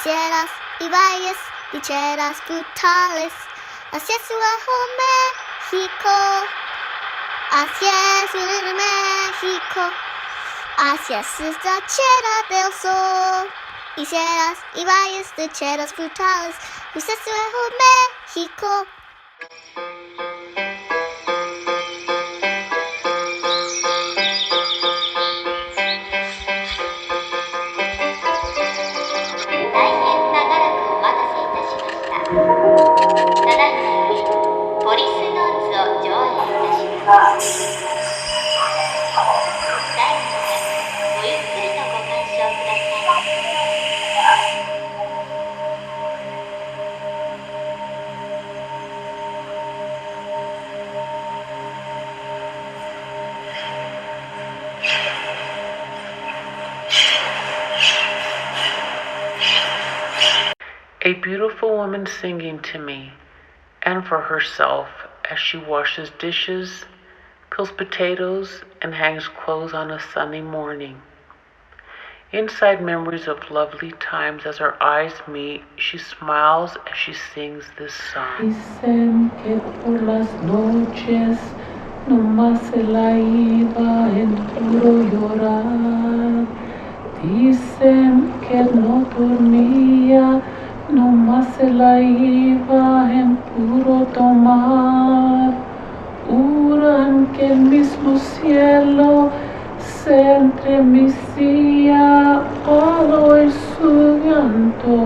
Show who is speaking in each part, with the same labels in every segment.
Speaker 1: Quisieras y vayas, dicheras brutales. Así es su México. Así es el México. Así es la chera del sol. Quisieras y vayas, dicheras brutales. Así es su México.
Speaker 2: A beautiful woman singing to me and for herself as she washes dishes, peels potatoes, and hangs clothes on a sunny morning. Inside memories of lovely times as our eyes meet, she smiles as she sings this song.
Speaker 3: Dicen que por las noches nomás se la iba en puro llorar. Dicen que no dormía, nomás se la iba en puro tomar. Juran que el mismo cielo se entremecía al oír su llanto.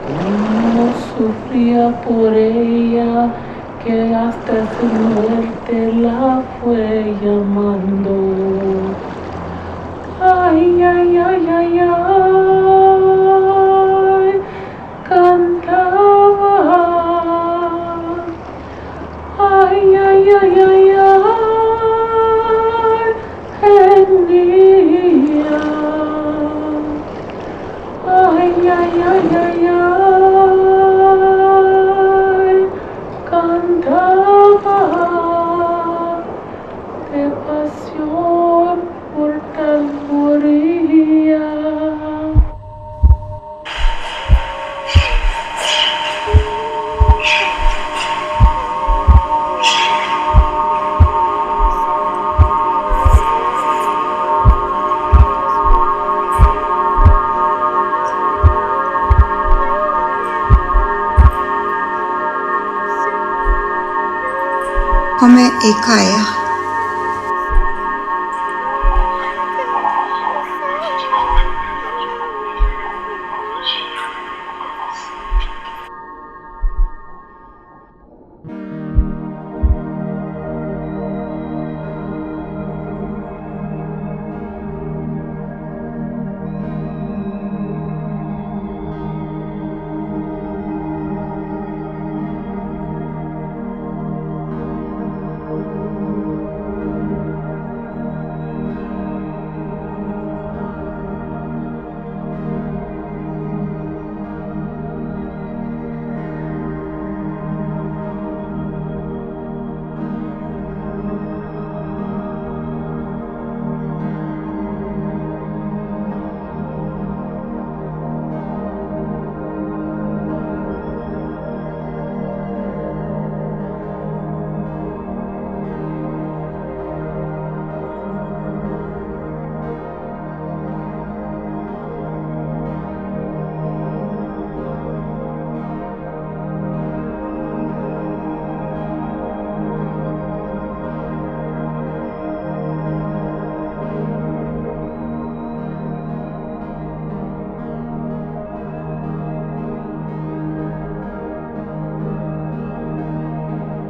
Speaker 3: Como sufría por ella, que hasta su muerte la fue llamando. Ay, ay, ay, ay, ay, cantaba. Ay, ay, ay, ay, ay, gemía. Ay, ay, ay, ay, ay, cantaba de pasión por tal moría.
Speaker 4: Come y calla.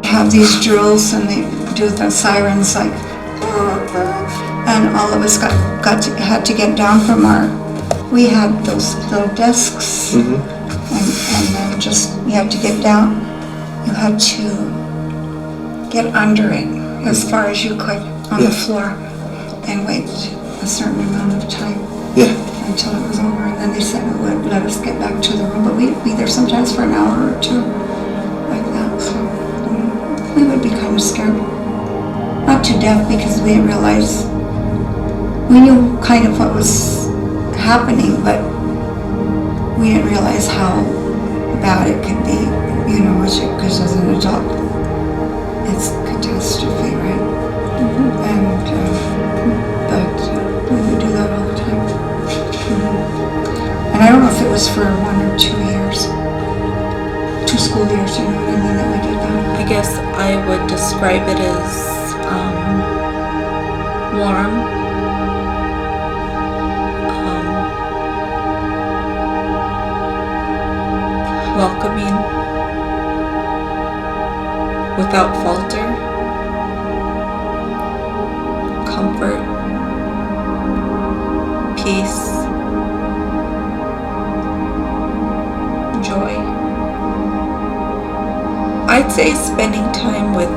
Speaker 4: Have these drills and they do the sirens like, and all of us had to get down from we had those little desks, and then just you had to get down. You had to get under it as far as you could on the floor and wait a certain amount of time until it was over, and then they said it would let us get back to the room, but we'd be there sometimes for an hour or two like that. So we would be kind of scared. Not to death, because we didn't realize, we knew kind of what was happening, but we didn't realize how bad it could be, because as an adult, it's catastrophe, right? And, but we would do that all the time. And I don't know if it was for 1 or 2 years, 2 school years, you know what I mean, that we did that.
Speaker 5: I guess I would describe it as warm, welcoming, without falter, comfort, peace, joy. I'd say spending time with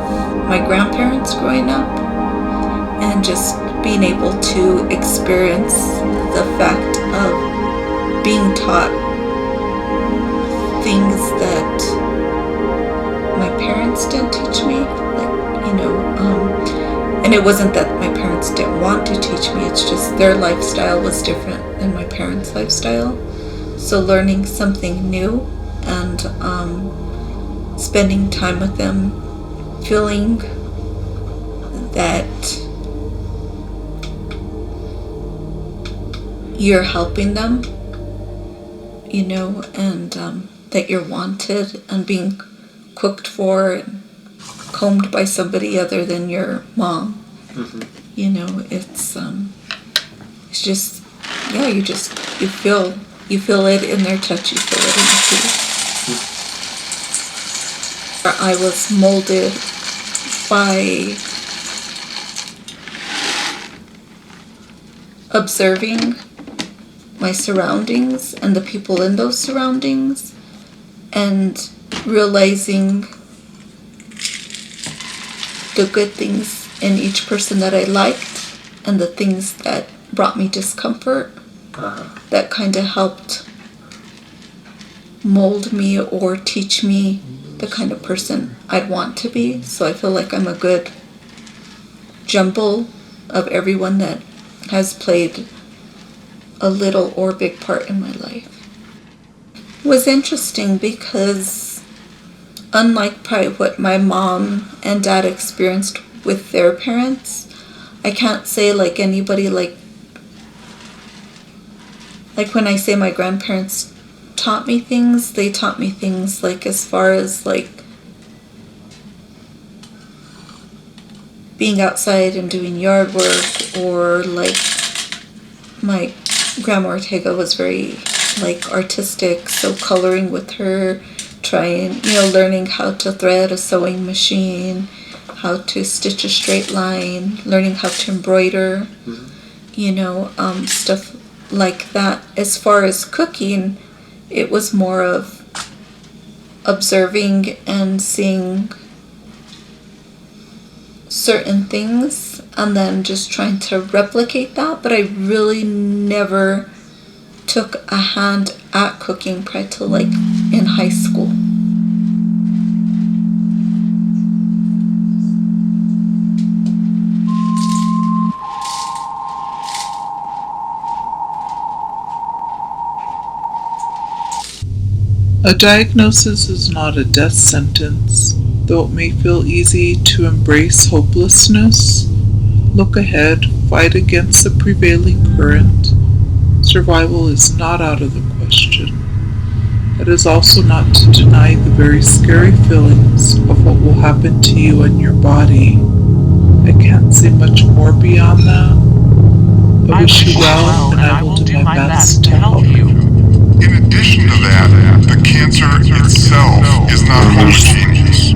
Speaker 5: my grandparents growing up and just being able to experience the fact of being taught things that my parents didn't teach me, and it wasn't that my parents didn't want to teach me, it's just their lifestyle was different than my parents' lifestyle. So learning something new and spending time with them, feeling that you're helping them, and that you're wanted and being cooked for and combed by somebody other than your mom. It's just, yeah, you feel it in their touch, you feel it in the food. I was molded by observing my surroundings and the people in those surroundings, and realizing the good things in each person that I liked and the things that brought me discomfort. That kind of helped mold me or teach me the kind of person I'd want to be. So I feel like I'm a good jumble of everyone that has played a little or big part in my life. It was interesting because unlike probably what my mom and dad experienced with their parents, I can't say like anybody like when I say my grandparents taught me things, they taught me things like as far as like being outside and doing yard work, or like my grandma Ortega was very like artistic, so coloring with her, trying, learning how to thread a sewing machine, how to stitch a straight line, learning how to embroider, stuff like that. As far as cooking, it was more of observing and seeing certain things and then just trying to replicate that. But I really never took a hand at cooking prior to like in high school.
Speaker 6: A diagnosis is not a death sentence. Though it may feel easy to embrace hopelessness, look ahead, fight against the prevailing current. Survival is not out of the question. It is also not to deny the very scary feelings of what will happen to you and your body. I can't say much more beyond that. I wish you well, and I will do my best to help you.
Speaker 7: In addition to that, the cancer itself is not homogeneous.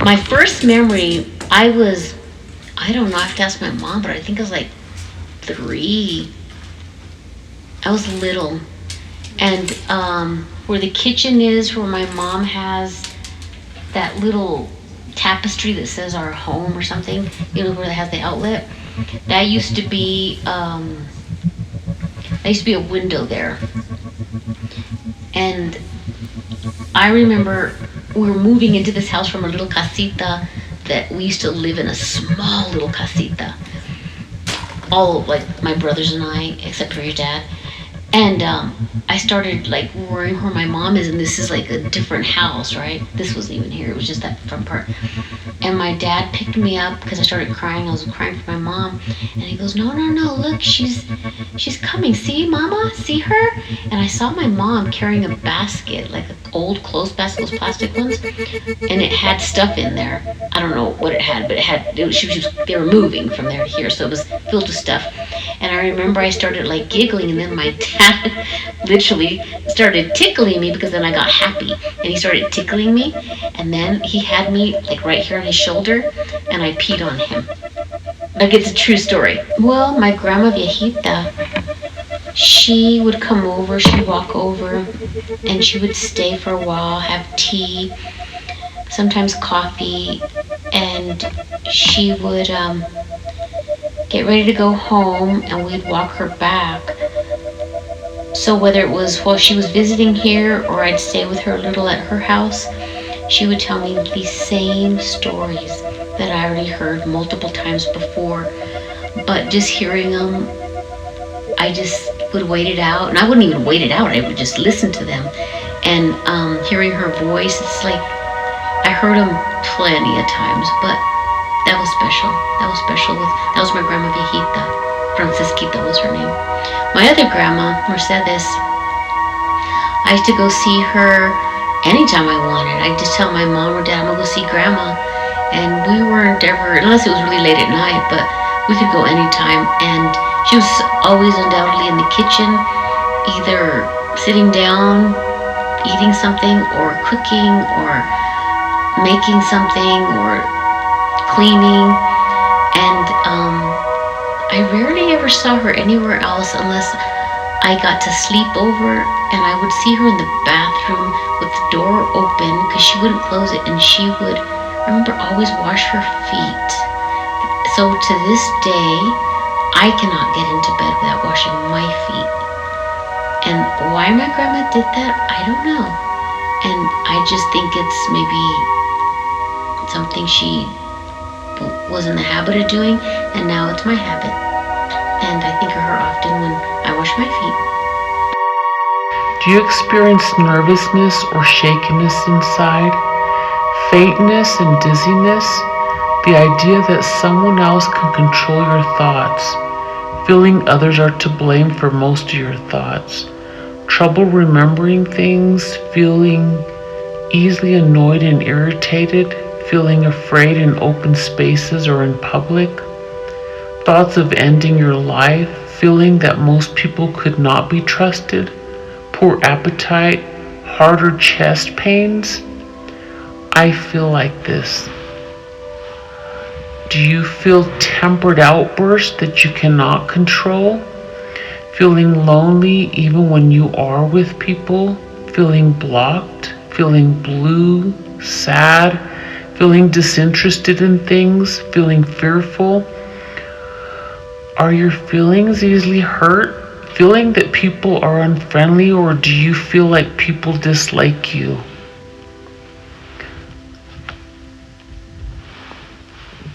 Speaker 8: My first memory, I don't know, I have to ask my mom, but I think I was like 3. I was little. And where the kitchen is, where my mom has that little tapestry that says our home or something, you know, where it has the outlet, that used to be a window there. And I remember we were moving into this house from a little casita that we used to live in, a small little casita. All like my brothers and I, except for your dad. And I started like worrying where my mom is, and this is like a different house, right? This wasn't even here, it was just that front part. And my dad picked me up because I started crying. I was crying for my mom, and he goes, no, look, she's coming. See, Mama, see her? And I saw my mom carrying a basket, like an old clothes basket, those plastic ones, and it had stuff in there. I don't know what it had, but they were moving from there to here, so it was filled with stuff. And I remember I started like giggling, and then my dad literally started tickling me, because then I got happy, and he started tickling me, and then he had me like right here on his shoulder, and I peed on him. Like, it's a true story. Well, my grandma viejita, she would come over, she'd walk over, and she would stay for a while, have tea, sometimes coffee, and she would get ready to go home, and we'd walk her back. So whether it was while she was visiting here or I'd stay with her a little at her house, she would tell me these same stories that I already heard multiple times before. But just hearing them, I just would wait it out. And I wouldn't even wait it out, I would just listen to them. And hearing her voice, it's like I heard them plenty of times, but that was special. That was my grandma viejita. Francisquita was her name. My other grandma, Mercedes, I used to go see her anytime I wanted. I'd just tell my mom or dad, I'm gonna go see grandma. And we weren't ever, unless it was really late at night, but we could go anytime. And she was always undoubtedly in the kitchen, either sitting down, eating something, or cooking, or making something, or cleaning. And I rarely ever saw her anywhere else unless I got to sleep over, and I would see her in the bathroom with the door open, because she wouldn't close it, and she would, I remember, always wash her feet. So to this day, I cannot get into bed without washing my feet. And why my grandma did that, I don't know. And I just think it's maybe something she was in the habit of doing, and now it's my habit. And I think of her often when I wash my feet.
Speaker 2: Do you experience nervousness or shakiness inside? Faintness and dizziness? The idea that someone else can control your thoughts. Feeling others are to blame for most of your thoughts. Trouble remembering things. Feeling easily annoyed and irritated. Feeling afraid in open spaces or in public. Thoughts of ending your life. Feeling that most people could not be trusted. Poor appetite. Heart or chest pains. I feel like this. Do you feel tempered outbursts that you cannot control? Feeling lonely even when you are with people? Feeling blocked? Feeling blue? Sad? Feeling disinterested in things? Feeling fearful? Are your feelings easily hurt? Feeling that people are unfriendly, or do you feel like people dislike you?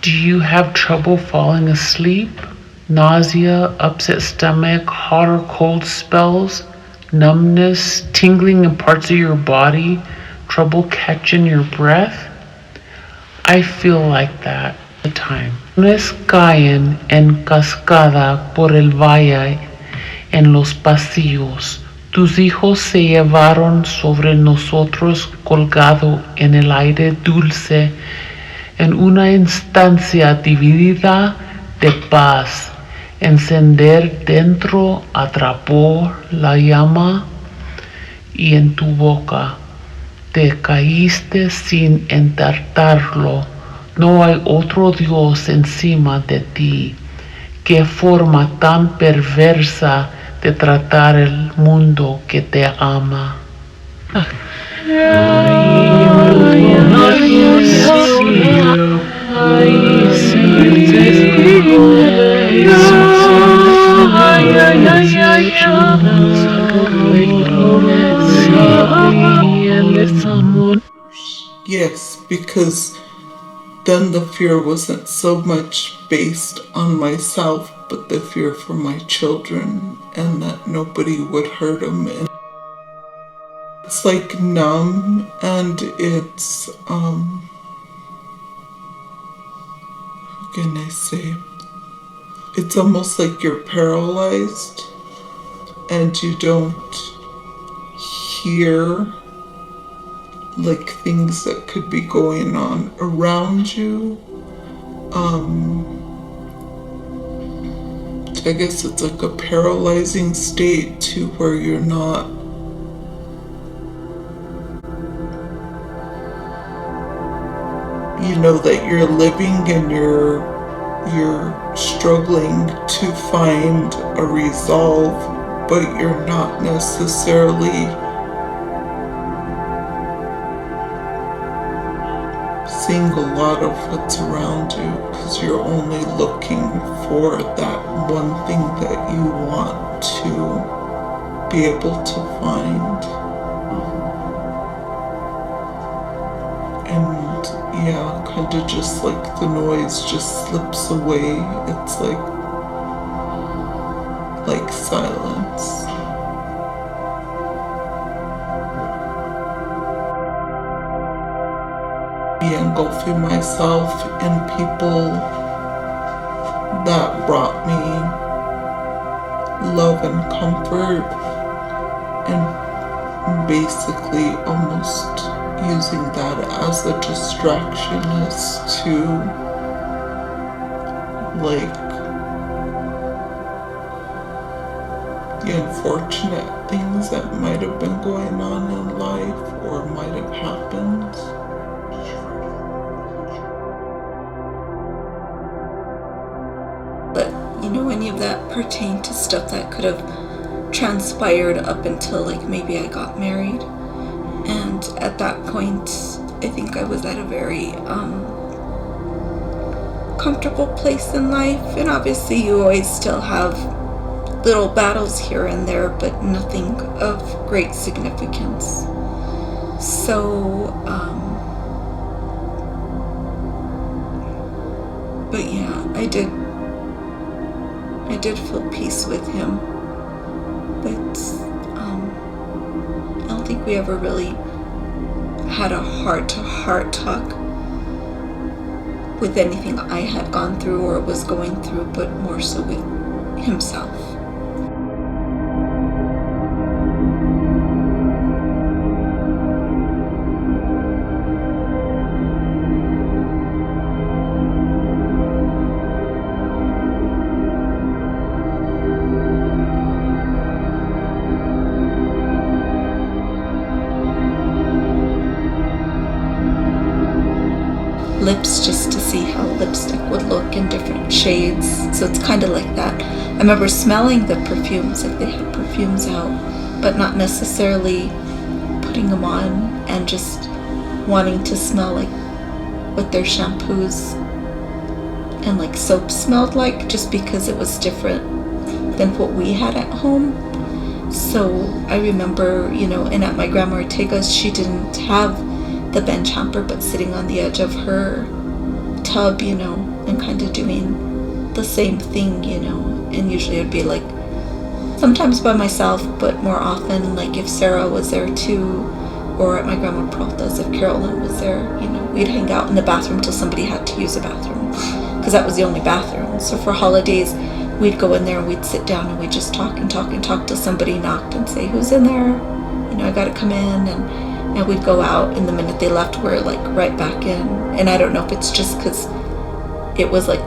Speaker 2: Do you have trouble falling asleep? Nausea, upset stomach, hot or cold spells, numbness, tingling in parts of your body, trouble catching your breath? I feel like that all the time. Lunes caen en cascada por el valle en los pasillos. Tus hijos se llevaron sobre nosotros colgado en el aire dulce, en una instancia dividida de paz. Encender dentro atrapó la llama y en tu boca Te caíste sin intentarlo. No hay otro Dios encima de ti. Qué forma tan perversa de tratar el mundo que te ama.
Speaker 6: Yes, because then the fear wasn't so much based on myself, but the fear for my children and that nobody would hurt them. And it's like numb, and it's, how can I say? It's almost like you're paralyzed and you don't hear like things that could be going on around you. I guess it's like a paralyzing state to where you're not that you're living and you're struggling to find a resolve, but you're not necessarily seeing a lot of what's around you because you're only looking for that one thing that you want to be able to find. And yeah, kind of just like the noise just slips away. It's like silence. Engulfing myself in people that brought me love and comfort, and basically almost using that as a distraction as to the unfortunate things that might have been going on in life or might have happened.
Speaker 5: But, any of that pertained to stuff that could have transpired up until, maybe I got married. And at that point, I think I was at a very comfortable place in life. And obviously, you always still have little battles here and there, but nothing of great significance. So, but yeah, I did feel peace with him, but I don't think we ever really had a heart-to-heart talk with anything I had gone through or was going through, but more so with himself. Lips, just to see how lipstick would look in different shades. So it's kind of like that. I remember smelling the perfumes, like they had perfumes out, but not necessarily putting them on, and just wanting to smell like what their shampoos and soap smelled like, just because it was different than what we had at home. So I remember, and at my Grandma Ortega's, she didn't have the bench hamper, but sitting on the edge of her tub, and kind of doing the same thing, and usually it'd be sometimes by myself, but more often if Sarah was there too, or at my Grandma Peralta's if Carolyn was there, we'd hang out in the bathroom till somebody had to use a bathroom, because that was the only bathroom. So for holidays, we'd go in there and we'd sit down and we'd just talk till somebody knocked and say, who's in there? I gotta come in, and we'd go out, and the minute they left, we're right back in. And I don't know if it's just because it was a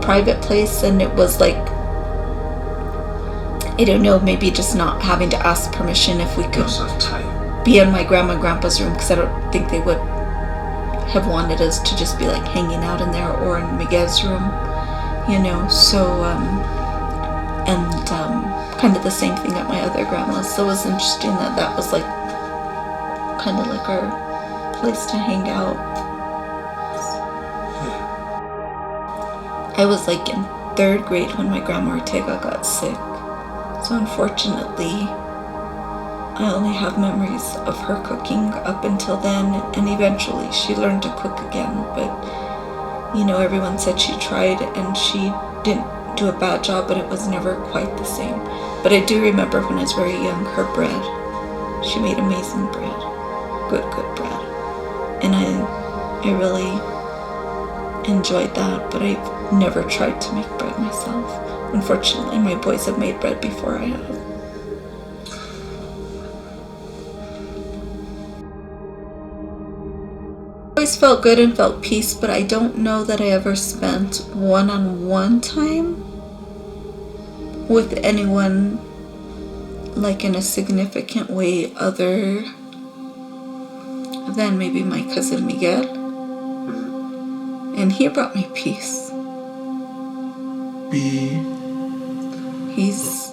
Speaker 5: private place, and it was I don't know, maybe just not having to ask permission if we could. be in my grandma and grandpa's room, because I don't think they would have wanted us to just be like hanging out in there, or in Miguel's room, you know. So kind of the same thing at my other grandma's. So it was interesting that that was like kind of like our place to hang out. I was like in 3rd grade when my grandma Ortega got sick. So unfortunately, I only have memories of her cooking up until then, and eventually she learned to cook again. But, you know, everyone said she tried and she didn't do a bad job, but it was never quite the same. But I do remember when I was very young, her bread. She made amazing bread. Good bread. And I really enjoyed that, but I've never tried to make bread myself. Unfortunately, my boys have made bread before I have. I always felt good and felt peace, but I don't know that I ever spent one-on-one time with anyone like in a significant way other than maybe my cousin Miguel. And he brought me peace. He's,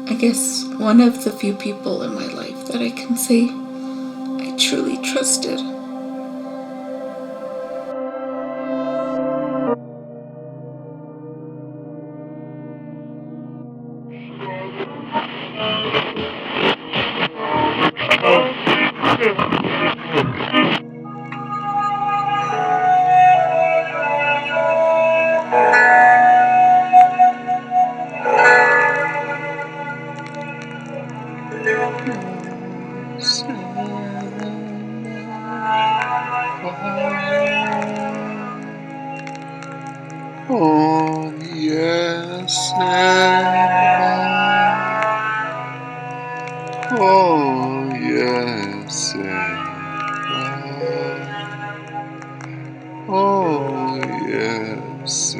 Speaker 5: I guess, one of the few people in my life that I can say I truly trusted.
Speaker 7: Oh, yes, oh, yes, oh, yes,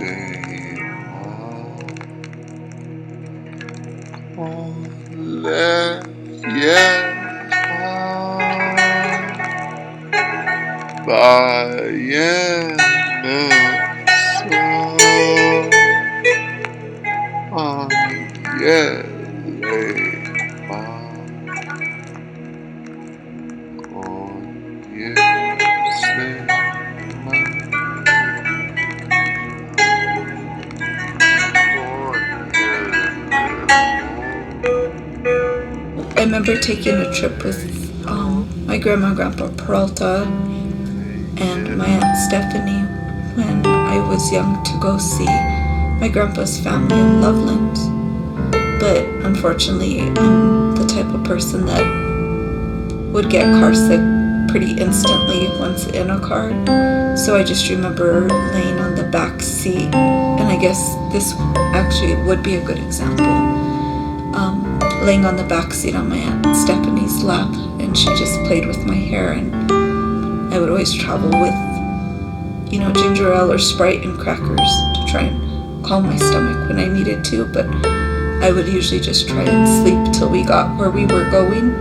Speaker 7: oh, let, yes, by, yes, oh, yes,
Speaker 5: I remember taking a trip with my grandma and grandpa Peralta and my aunt Stephanie when I was young to go see my grandpa's family in Loveland. But unfortunately, I'm the type of person that would get car sick pretty instantly once in a car. So I just remember laying on the back seat, and I guess this actually would be a good example. Laying on the back seat on my aunt Stephanie's lap, and she just played with my hair, and I would always travel with, you know, ginger ale or Sprite and crackers to try and calm my stomach when I needed to, but I would usually just try and sleep till we got where we were going.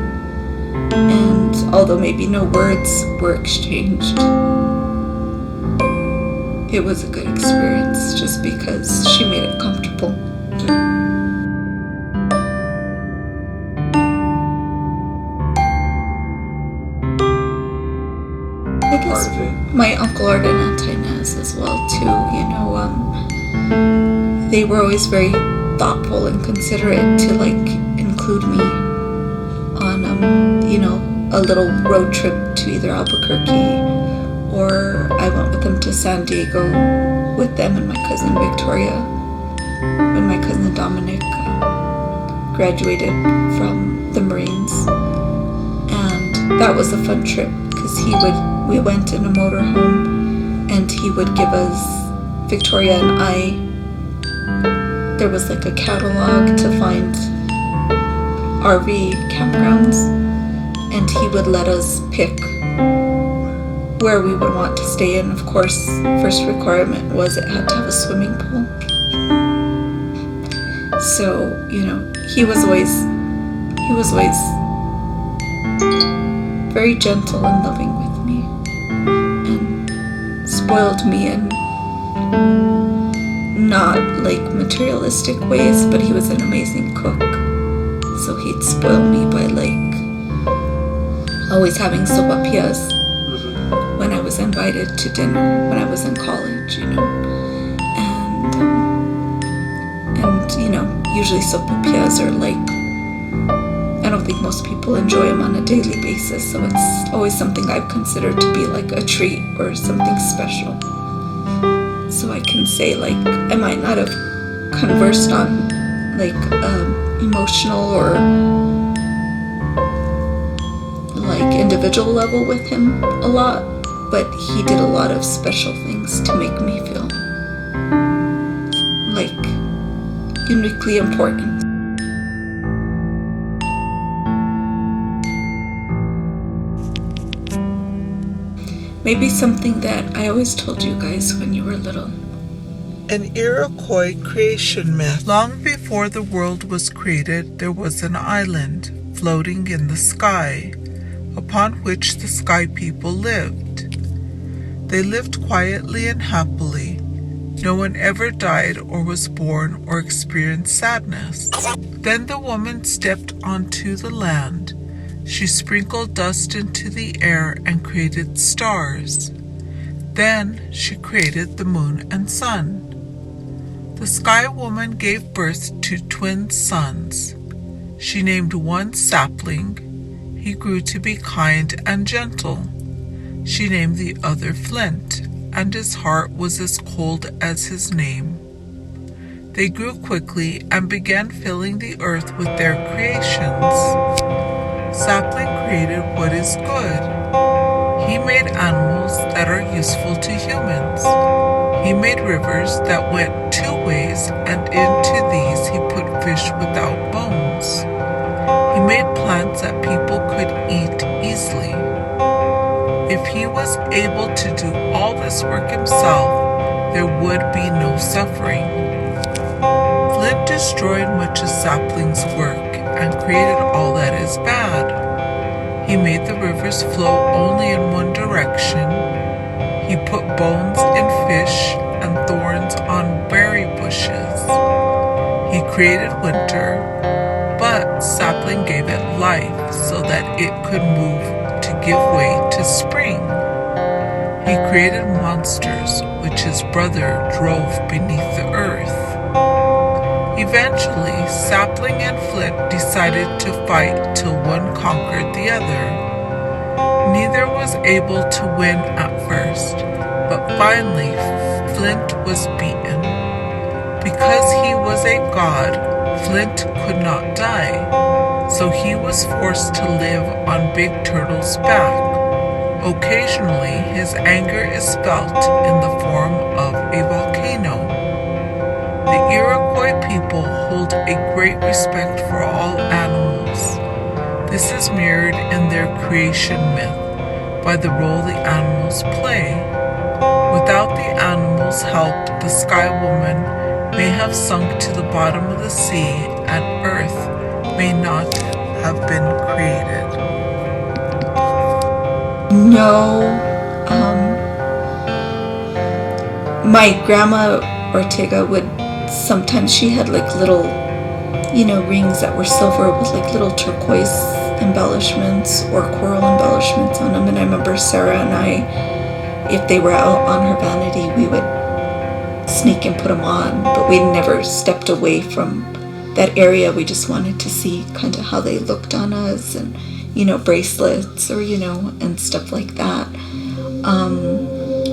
Speaker 5: And although maybe no words were exchanged, it was a good experience just because she made it comfortable. I guess my Uncle Art and Aunt Inez as well too, you know, they were always very thoughtful and considerate to like include me on, you know, a little road trip to either Albuquerque, or I went with them to San Diego with them and my cousin Victoria when my cousin Dominic graduated from the Marines. And that was a fun trip because we went in a motorhome and he would give us, Victoria and I, there was like a catalog to find RV campgrounds, and he would let us pick where we would want to stay in. Of course, first requirement was it had to have a swimming pool. So, he was always very gentle and loving with me, and spoiled me in not like materialistic ways, but he was an amazing cook. So he'd spoil me by like always having sopapillas when I was invited to dinner when I was in college, and usually sopapillas are like, I don't think most people enjoy them on a daily basis, so it's always something I've considered to be like a treat or something special. So I can say like I might not have conversed on like emotional or like individual level with him a lot, but he did a lot of special things to make me feel like uniquely important. Maybe something that I always told you guys when you were little.
Speaker 6: An Iroquois creation myth. Long before the world was created, there was an island floating in the sky, upon which the sky people lived. They lived quietly and happily. No one ever died or was born or experienced sadness. Then the woman stepped onto the land. She sprinkled dust into the air and created stars. Then she created the moon and sun. The Sky Woman gave birth to twin sons. She named one Sapling. He grew to be kind and gentle. She named the other Flint, and his heart was as cold as his name. They grew quickly and began filling the earth with their creations. Sapling created what is good. He made animals that are useful to humans. He made rivers that went two ways, and into these he put fish without bones. He made plants that people could eat easily. If he was able to do all this work himself, there would be no suffering. Flint destroyed much of Sapling's work and created all that is bad. He made the rivers flow only in one direction. He put bones in fish and thorns on berry bushes. He created winter, but Sapling gave it life so that it could move to give way to spring. He created monsters which his brother drove beneath the earth. Eventually, Sapling and Flint decided to fight till one conquered the other. Neither was able to win at first, but finally Flint was beaten. Because he was a god, Flint could not die, so he was forced to live on Big Turtle's back. Occasionally, his anger is felt in the form of a volcano. The Iroquois people hold a great respect for all animals. This is mirrored in their creation myth by the role the animals play. Without the animals' help, the Sky Woman may have sunk to the bottom of the sea and Earth may not have been created.
Speaker 5: No, my grandma Ortega would sometimes, she had like little, rings that were silver with like little turquoise embellishments or coral embellishments on them. And I remember Sarah and I, if they were out on her vanity, we would sneak and put them on, but we never stepped away from that area. We just wanted to see kind of how they looked on us, and bracelets or and stuff like that.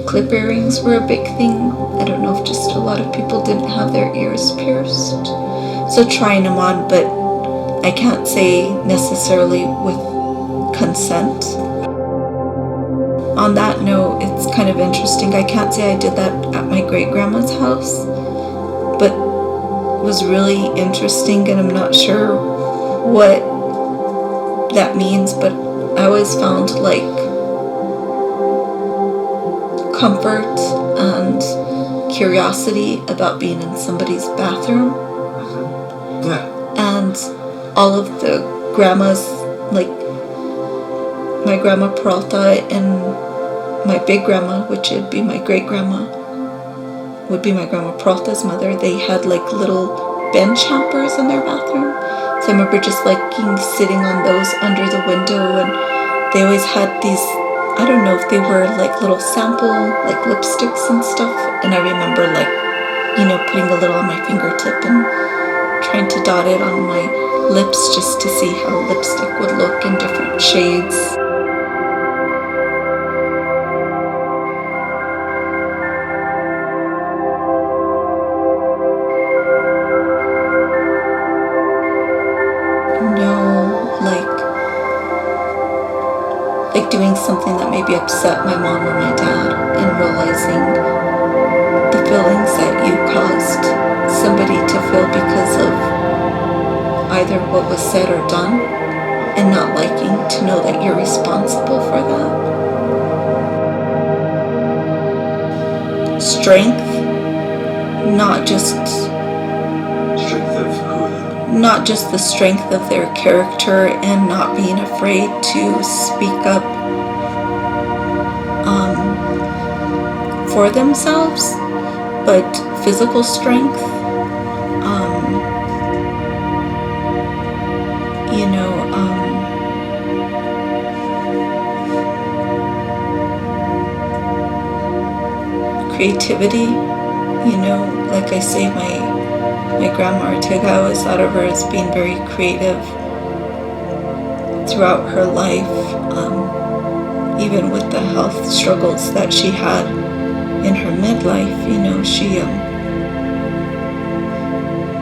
Speaker 5: Clip earrings were a big thing. I don't know if just a lot of people didn't have their ears pierced, so trying them on, but I can't say necessarily with consent. On that note, it's kind of interesting. I can't say I did that at my great-grandma's house, but it was really interesting, and I'm not sure what that means, but I always found like comfort and curiosity about being in somebody's bathroom. And all of the grandmas, like my grandma Peralta and my big grandma, which would be my great grandma, would be my grandma Peralta's mother, they had like little bench hampers in their bathroom. So I remember just liking sitting on those under the window, and they always had these, I don't know if they were like little sample like lipsticks and stuff, and I remember like, you know, putting a little on my fingertip and trying to dot it on my lips just to see how lipstick would look in different shades. No, like doing something that maybe upset my mom or my dad, and realizing the feelings that you caused somebody to feel because of either what was said or done, and not liking to know that you're responsible for that. Strength, not just the strength of their character and not being afraid to speak up for themselves, but physical strength, you know, creativity, you know, like I say, my grandma Ortega, I always thought of her as being very creative throughout her life, even with the health struggles that she had in her midlife. You know,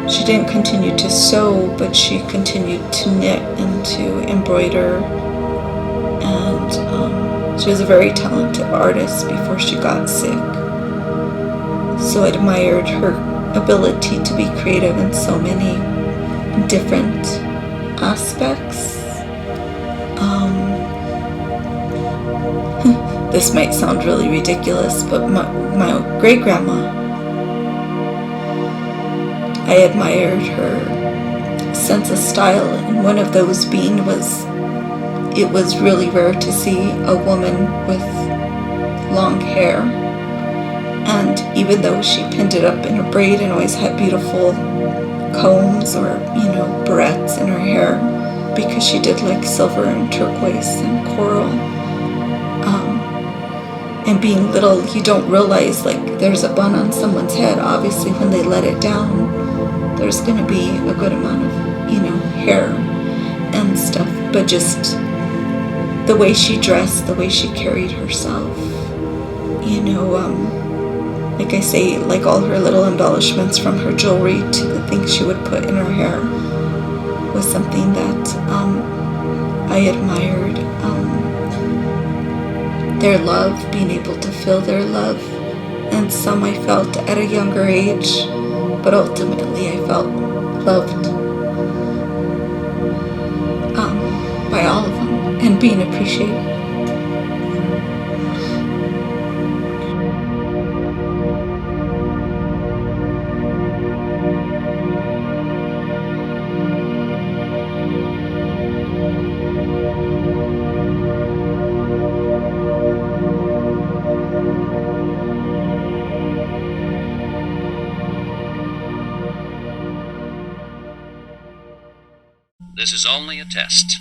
Speaker 5: she didn't continue to sew, but she continued to knit and to embroider, and she was a very talented artist before she got sick. So I admired her ability to be creative in so many different aspects. This might sound really ridiculous, but my great grandma, I admired her sense of style, and one of those being it was really rare to see a woman with long hair. And even though she pinned it up in a braid and always had beautiful combs or, you know, barrettes in her hair, because she did like silver and turquoise and coral. And being little, you don't realize like there's a bun on someone's head. Obviously, when they let it down, there's going to be a good amount of, you know, hair and stuff. But just the way she dressed, the way she carried herself, you know, like I say, like all her little embellishments, from her jewelry to the things she would put in her hair, was something that I admired. Their love, being able to feel their love, and some I felt at a younger age, but ultimately I felt loved by all of them, and being appreciated.
Speaker 9: This is only a test.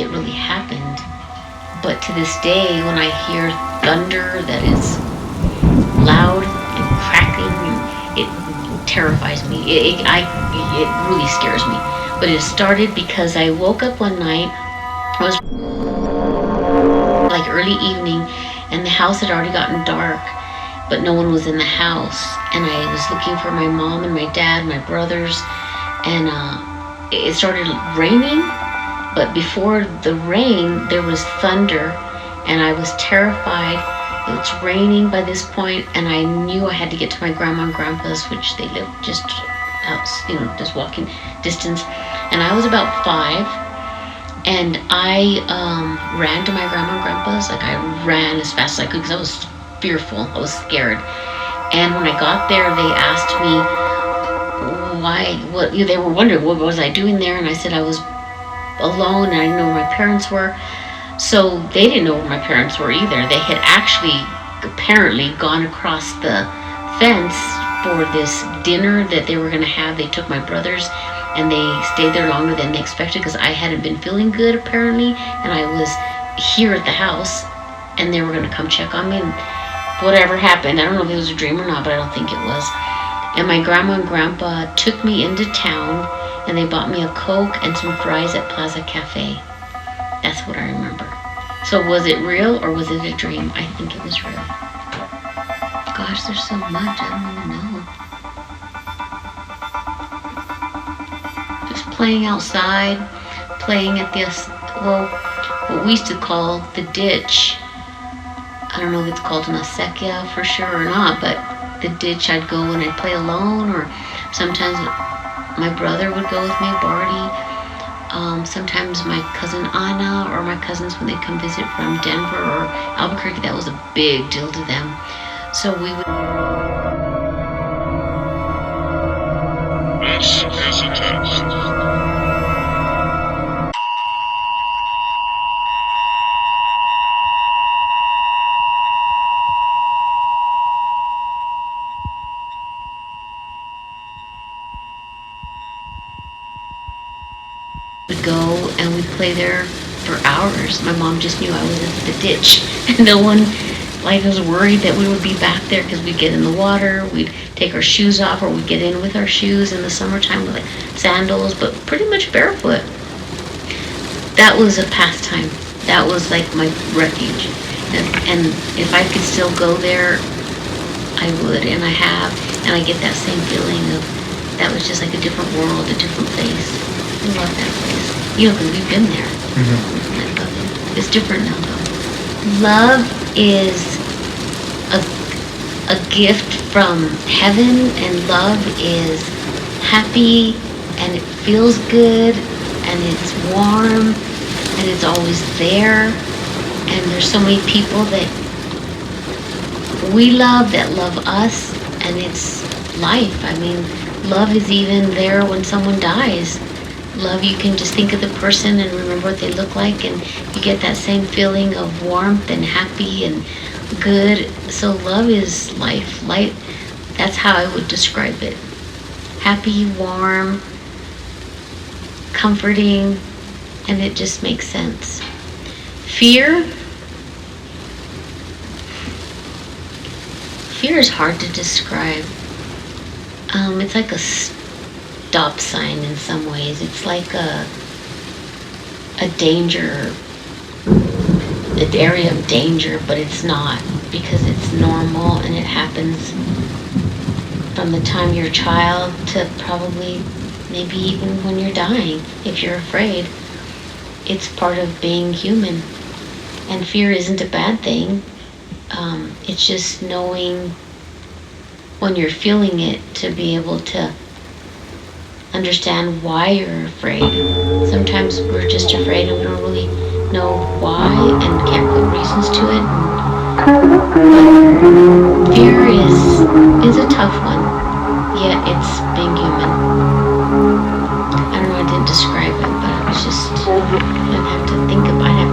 Speaker 8: It really happened. But to this day, when I hear thunder that is loud and crackling, it terrifies me. It really scares me. But it started because I woke up one night. It was like early evening, and the house had already gotten dark, but no one was in the house. And I was looking for my mom and my dad, my brothers, and it started raining. But before the rain, there was thunder, and I was terrified. It was raining by this point, and I knew I had to get to my grandma and grandpa's, which they lived just out, just walking distance. And I was about 5, and I ran to my grandma and grandpa's. Like, I ran as fast as I could because I was fearful. I was scared. And when I got there, they asked me what they were wondering what was I doing there, and I said I was alone and I didn't know where my parents were. So they didn't know where my parents were either. They had actually apparently gone across the fence for this dinner that they were going to have. They took my brothers and they stayed there longer than they expected because I hadn't been feeling good apparently, and I was here at the house, and they were going to come check on me. And whatever happened, I don't know if it was a dream or not, but I don't think it was. And my grandma and grandpa took me into town, and they bought me a Coke and some fries at Plaza Cafe. That's what I remember. So was it real or was it a dream? I think it was real. Gosh, there's so much. I don't even know. Just playing outside, playing at what we used to call the ditch. I don't know if it's called an acequia for sure or not, but the ditch, I'd go and I'd play alone, or sometimes my brother would go with me, Barty. Sometimes my cousin Anna or my cousins when they come visit from Denver or Albuquerque. That was a big deal to them. So we would...
Speaker 7: This is a test.
Speaker 8: go and we'd play there for hours. My mom just knew I was in the ditch. And no one was worried that we would be back there because we'd get in the water, we'd take our shoes off, or we'd get in with our shoes in the summertime with sandals, but pretty much barefoot. That was a pastime. That was like my refuge. And if I could still go there, I would, and I have, and I get that same feeling of that was just like a different world, a different place. I love that place. Because we've been there. Mm-hmm. I love it. It's different now, though. Love is a gift from heaven, and love is happy, and it feels good, and it's warm, and it's always there. And there's so many people that we love that love us, and it's life. I mean, love is even there when someone dies. Love, you can just think of the person and remember what they look like, and you get that same feeling of warmth and happy and good. So love is life. Life, that's how I would describe it. Happy, warm, comforting, and it just makes sense. Fear is hard to describe. It's like a stop sign in some ways. It's like a danger, an area of danger, but it's not, because it's normal and it happens from the time you're a child to probably maybe even when you're dying. If you're afraid, it's part of being human. And fear isn't a bad thing. It's just knowing when you're feeling it to be able to understand why you're afraid. Sometimes we're just afraid and we don't really know why and can't put reasons to it. But fear is a tough one, yet it's being human. I don't know, I didn't describe it, but it was just, I'd have to think about that.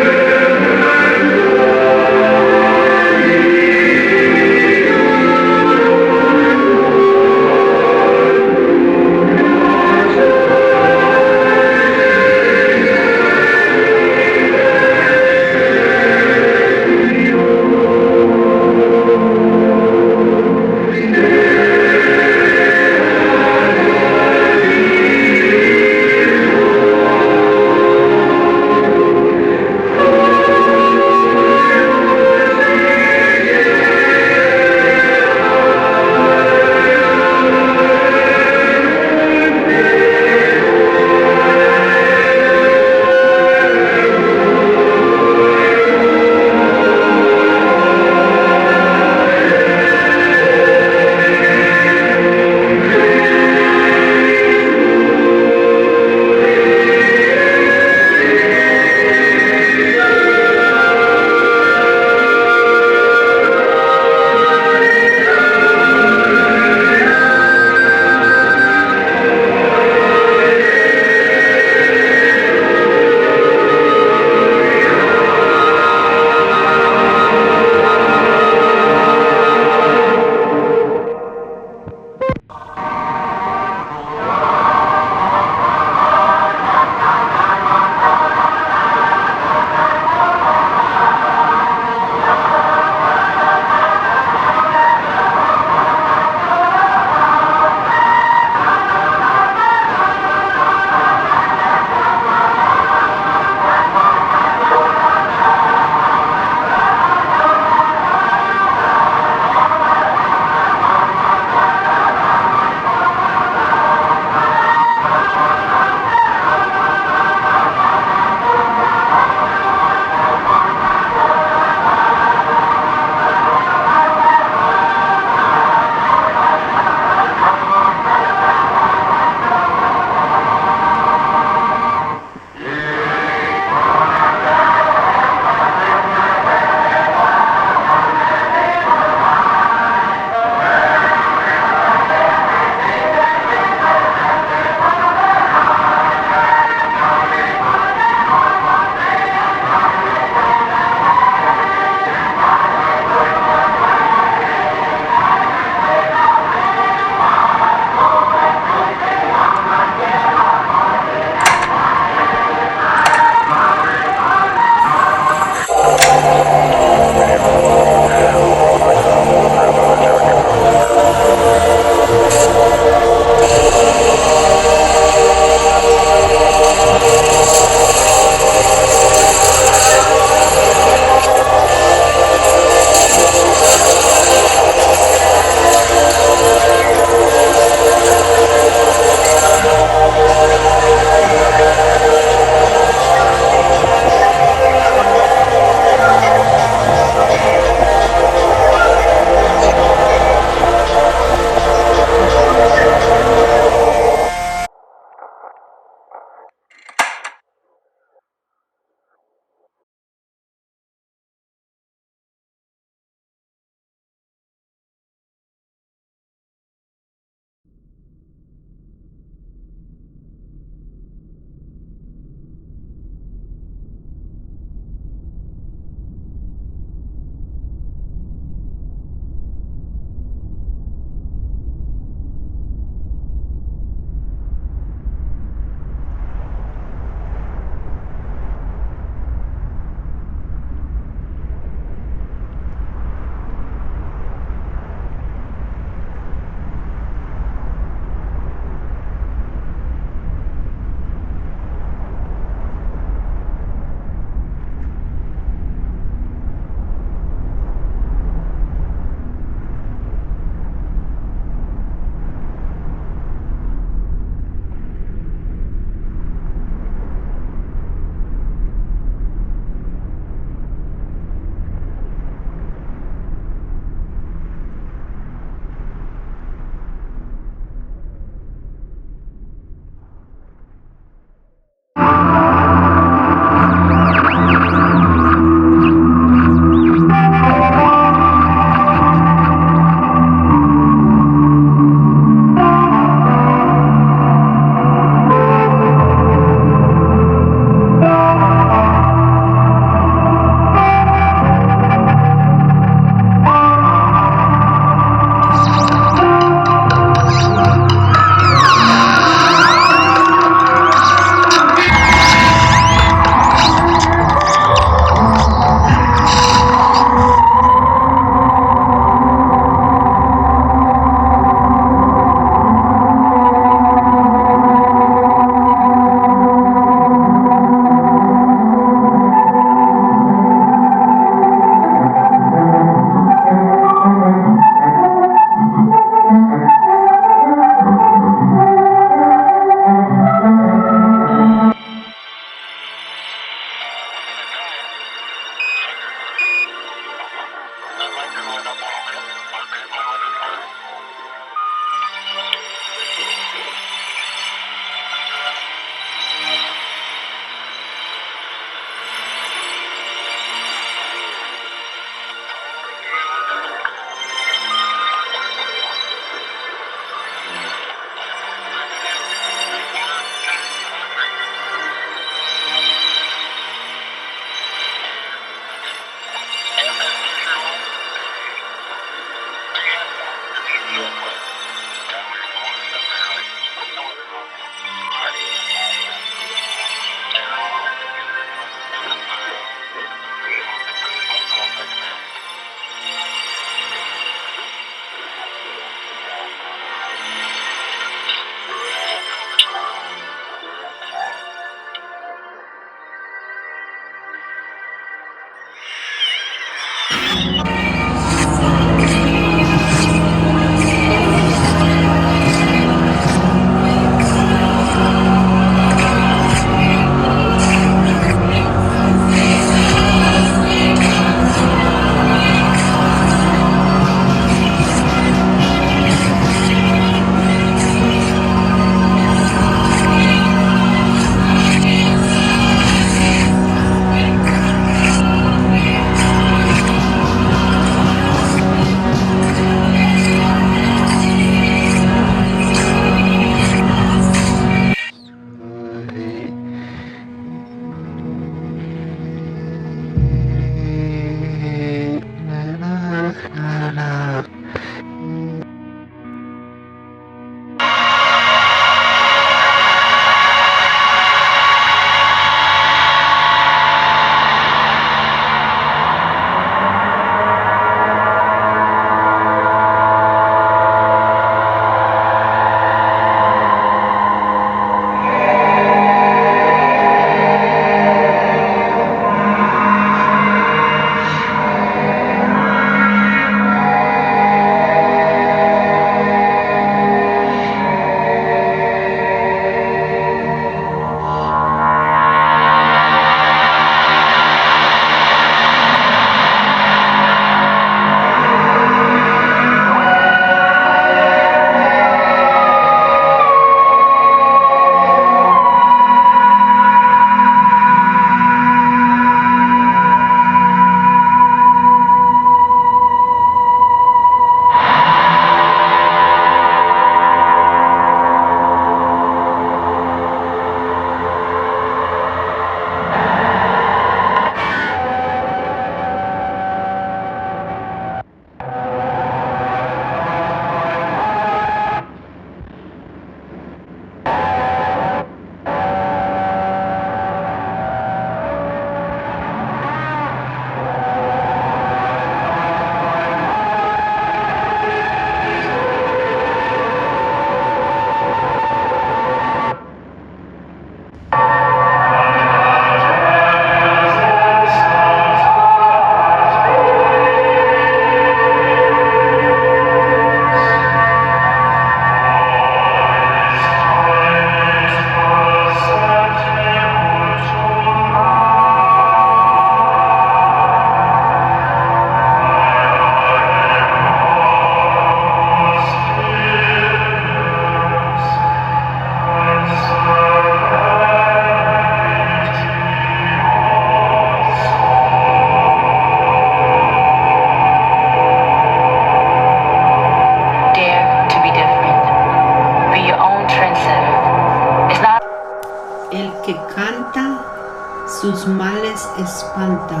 Speaker 10: espanta.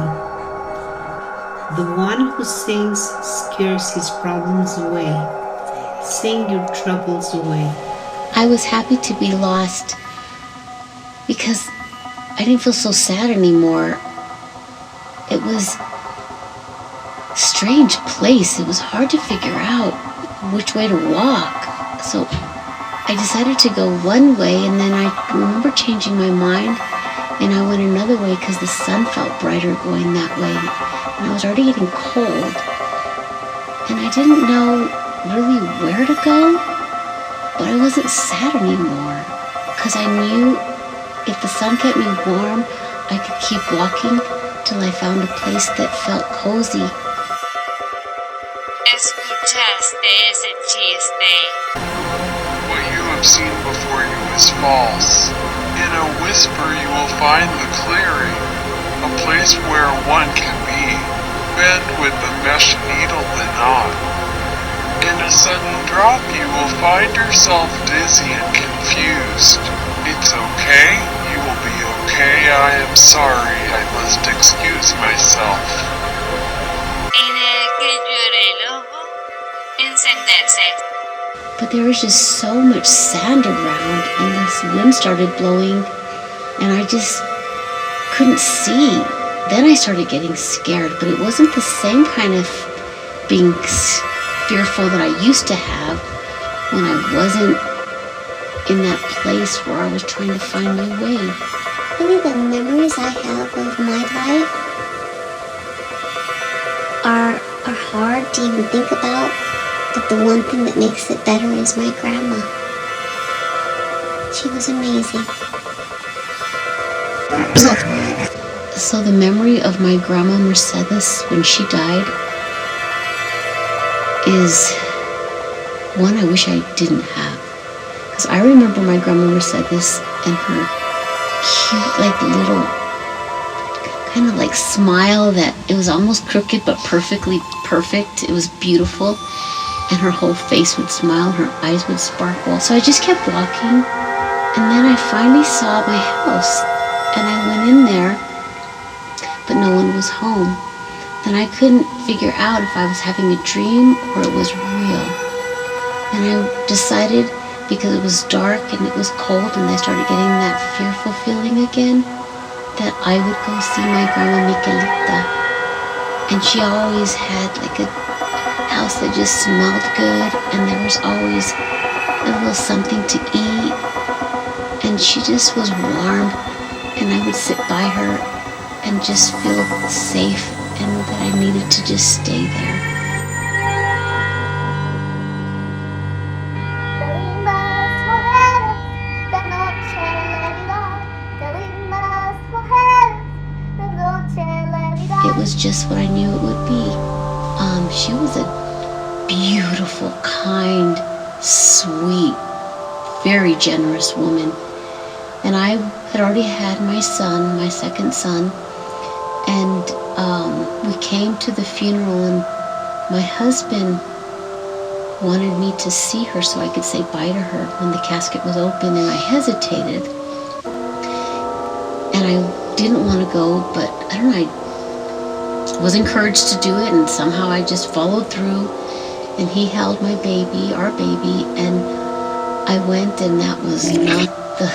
Speaker 10: The one who sings scares his problems away. Sing your troubles away.
Speaker 8: I was happy to be lost because I didn't feel so sad anymore. It was a strange place. It was hard to figure out which way to walk. So I decided to go one way, and then I remember changing my mind, and I went another way because the sun felt brighter going that way. And I was already getting cold, and I didn't know really where to go, but I wasn't sad anymore because I knew if the sun kept me warm, I could keep walking till I found a place that felt cozy.
Speaker 11: Escuchaste ese chiste.
Speaker 12: What you have seen before you is false. In a whisper you will find the clearing, a place where one can be, bend with the mesh needle and knot. In a sudden drop you will find yourself dizzy and confused. It's okay, you will be okay, I am sorry, I must excuse myself.
Speaker 11: En el que llore el ojo, encenderse.
Speaker 8: But there was just so much sand around, and this wind started blowing, and I just couldn't see. Then I started getting scared, but it wasn't the same kind of being fearful that I used to have when I wasn't in that place where I was trying to find my way.
Speaker 1: Really, the memories I have of my life are hard to even think about, but the one thing that makes it better is my grandma. She was amazing.
Speaker 8: So the memory of my grandma Mercedes when she died is one I wish I didn't have. Because I remember my grandma Mercedes and her cute, like little, kind of like smile that it was almost crooked but perfectly perfect. It was beautiful. And her whole face would smile, her eyes would sparkle. So I just kept walking, and then I finally saw my house, and I went in there, but no one was home. Then I couldn't figure out if I was having a dream or it was real. And I decided, because it was dark and it was cold and I started getting that fearful feeling again, that I would go see my grandma Miguelita. And she always had like a house that just smelled good, and there was always a little something to eat, and she just was warm, and I would sit by her and just feel safe and that I needed to just stay there. It was just what I knew it would be. She was a beautiful, kind, sweet, very generous woman. And I had already had my son, my second son, and we came to the funeral, and my husband wanted me to see her so I could say bye to her when the casket was open, and I hesitated. And I didn't want to go, but I don't know, I was encouraged to do it, and somehow I just followed through, and he held my baby, our baby, and I went, and that was not the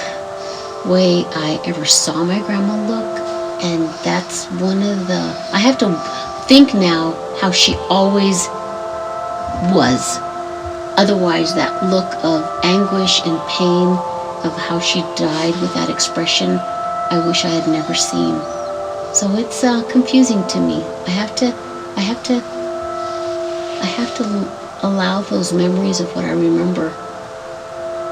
Speaker 8: way I ever saw my grandma look. And that's one of the, I have to think now how she always was. Otherwise, that look of anguish and pain of how she died with that expression, I wish I had never seen. So it's confusing to me. I have to allow those memories of what I remember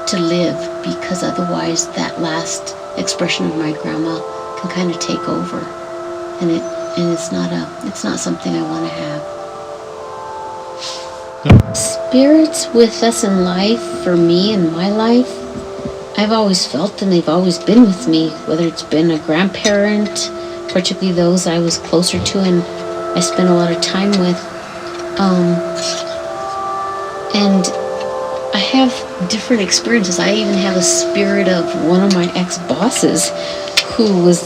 Speaker 8: to live, because otherwise that last expression of my grandma can kind of take over, and it's not something I want to have. Spirits with us in life, for me in my life, I've always felt them. They've always been with me, whether it's been a grandparent, particularly those I was closer to and I spent a lot of time with. And I have different experiences. I even have a spirit of one of my ex-bosses who was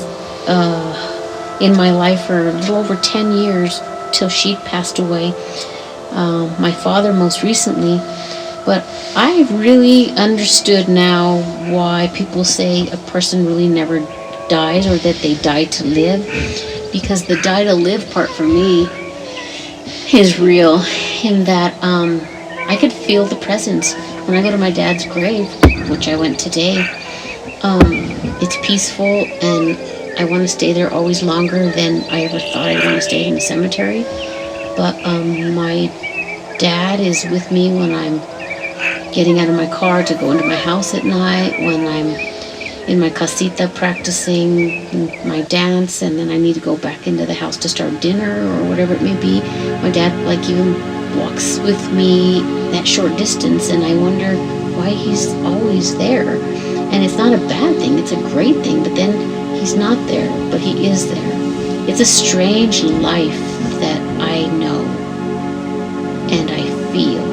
Speaker 8: in my life for a little over 10 years till she passed away. My father most recently. But I've really understood now why people say a person really never dies or that they die to live. Because the die to live part for me is real in that I could feel the presence. When I go to my dad's grave, which I went today, it's peaceful and I want to stay there always longer than I ever thought I'd want to stay in the cemetery. But my dad is with me when I'm getting out of my car to go into my house at night, when I'm in my casita practicing my dance, and then I need to go back into the house to start dinner or whatever it may be. My dad even walks with me that short distance, and I wonder why he's always there. And it's not a bad thing, it's a great thing, but then he's not there, but he is there. It's a strange life that I know and I feel.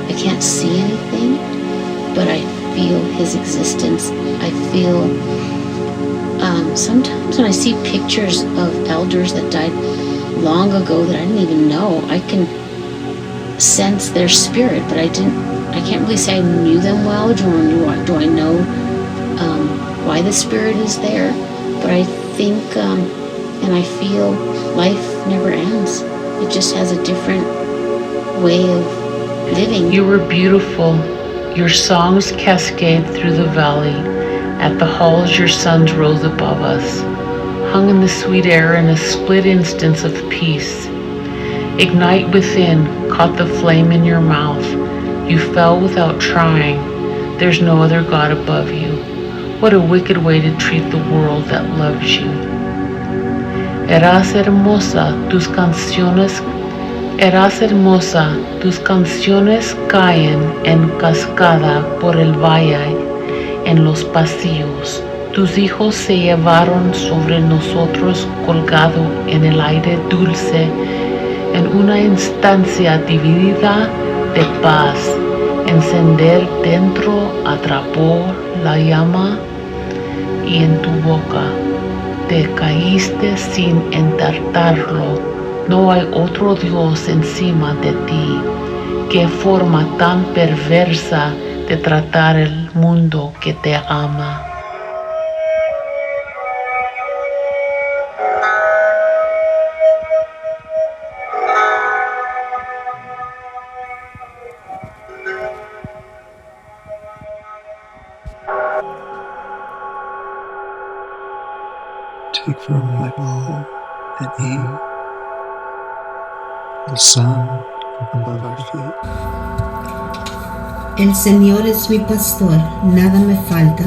Speaker 8: I can't see anything, but I feel his existence. I feel, sometimes when I see pictures of elders that died long ago that I didn't even know, I can sense their spirit, but I can't really say I knew them well, or do I know why the spirit is there, but I think, and I feel life never ends. It just has a different way of living.
Speaker 2: You were beautiful. Your songs cascade through the valley. At the halls your sons rose above us, hung in the sweet air in a split instance of peace. Ignite within, caught the flame in your mouth. You fell without trying. There's no other God above you. What a wicked way to treat the world that loves you. Eras hermosa, tus canciones caen en cascada por el valle, en los pasillos. Tus hijos se llevaron sobre nosotros colgado en el aire dulce, en una instancia dividida de paz. Encender dentro atrapó la llama y en tu boca te caíste sin entartarlo. No hay otro Dios encima de ti. Qué forma tan perversa de tratar el mundo que te ama.
Speaker 6: Take from my bow and aim the sun above our feet.
Speaker 10: El Señor es mi pastor, nada me falta.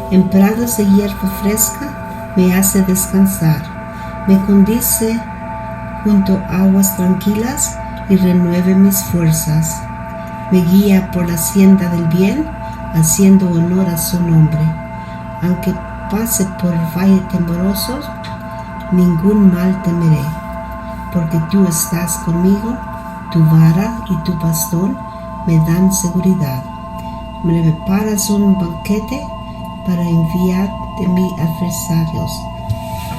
Speaker 10: En prados de hierba fresca me hace descansar. Me conduce junto a aguas tranquilas y renueve mis fuerzas. Me guía por la senda del bien, haciendo honor a su nombre. Aunque pase por valles temorosos, ningún mal temeré, porque tú estás conmigo, tu vara y tu bastón me dan seguridad. Me preparas un banquete para enviar de mis adversarios.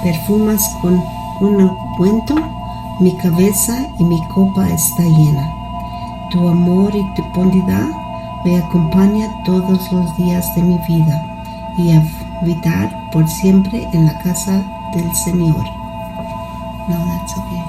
Speaker 10: Perfumas con un ungüento mi cabeza y mi copa está llena. Tu amor y tu bondad me acompañan todos los días de mi vida y habitar por siempre en la casa del Señor. No, that's okay.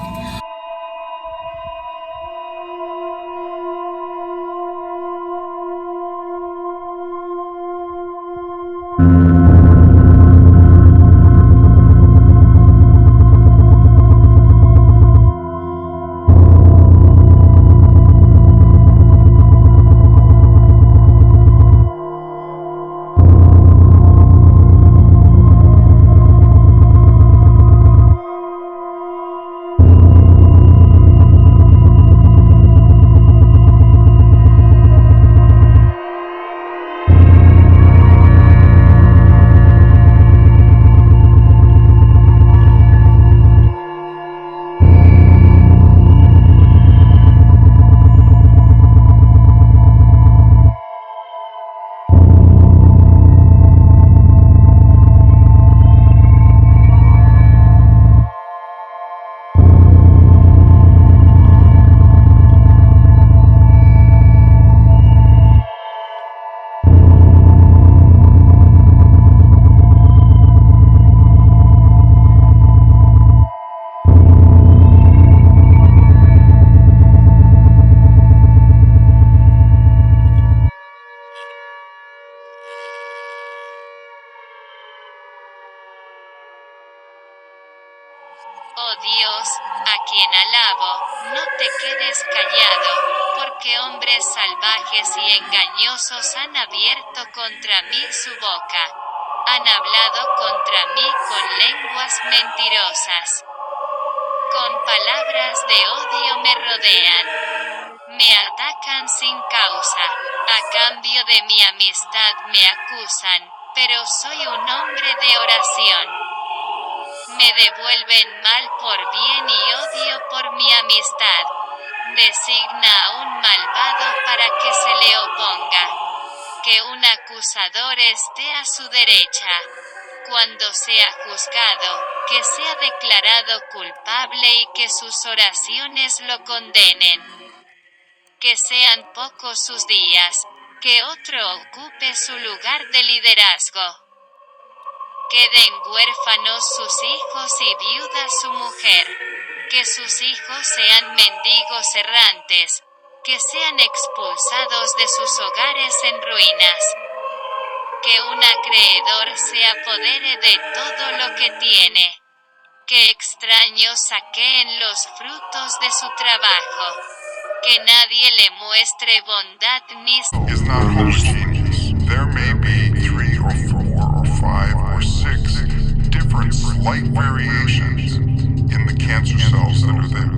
Speaker 11: Oh Dios, a quien alabo, no te quedes callado, porque hombres salvajes y engañosos han abierto contra mí su boca. Han hablado contra mí con lenguas mentirosas. Con palabras de odio me rodean. Me atacan sin causa. A cambio de mi amistad me acusan, pero soy un hombre de oración. Me devuelven mal por bien y odio por mi amistad. Designa a un malvado para que se le oponga. Que un acusador esté a su derecha. Cuando sea juzgado, que sea declarado culpable y que sus oraciones lo condenen. Que sean pocos sus días, que otro ocupe su lugar de liderazgo. Queden huérfanos sus hijos y viuda su mujer. Que sus hijos sean mendigos errantes. Que sean expulsados de sus hogares en ruinas. Que un acreedor se apodere de todo lo que tiene. Que extraños saqueen los frutos de su trabajo. Que nadie le muestre bondad ni...
Speaker 7: Is not homogeneous. There may be 3 or 4 or 5 or 6 different slight variations in the cancer cells that are there.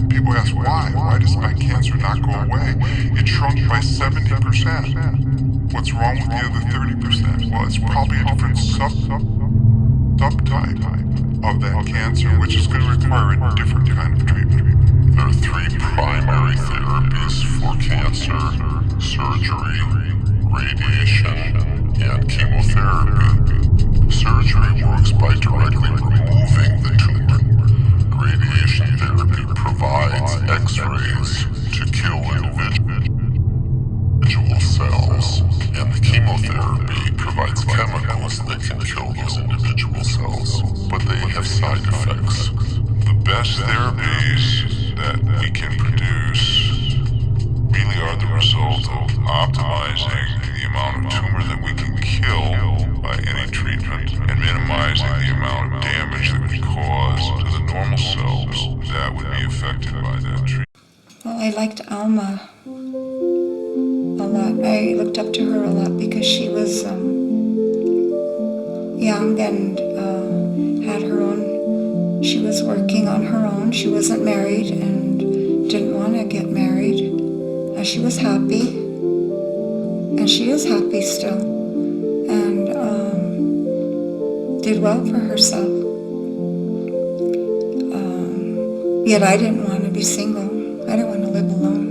Speaker 7: People ask why? Why does my cancer not go away? It shrunk by 70%. What's wrong with the other 30%? Well, it's probably a different subtype of that cancer, which is going to require a different kind of treatment.
Speaker 13: There are 3 primary therapies for cancer: surgery, radiation, and chemotherapy. Surgery works by directly removing the tumor. Radiation therapy provides X-rays to kill individual cells, and the chemotherapy provides chemicals that can kill those individual cells, but they have side effects.
Speaker 7: The best therapies that we can produce really are the result of optimizing the amount of tumor that we can kill by any treatment and minimizing the amount of damage that we cause to the normal cells that would be affected by that treatment.
Speaker 4: Well, I liked Alma a lot. I looked up to her a lot because she was young and had her own. She was working on her own. She wasn't married and didn't want to get married. She was happy, and she is happy still, and did well for herself. Yet I didn't want to be single. I didn't want to live alone.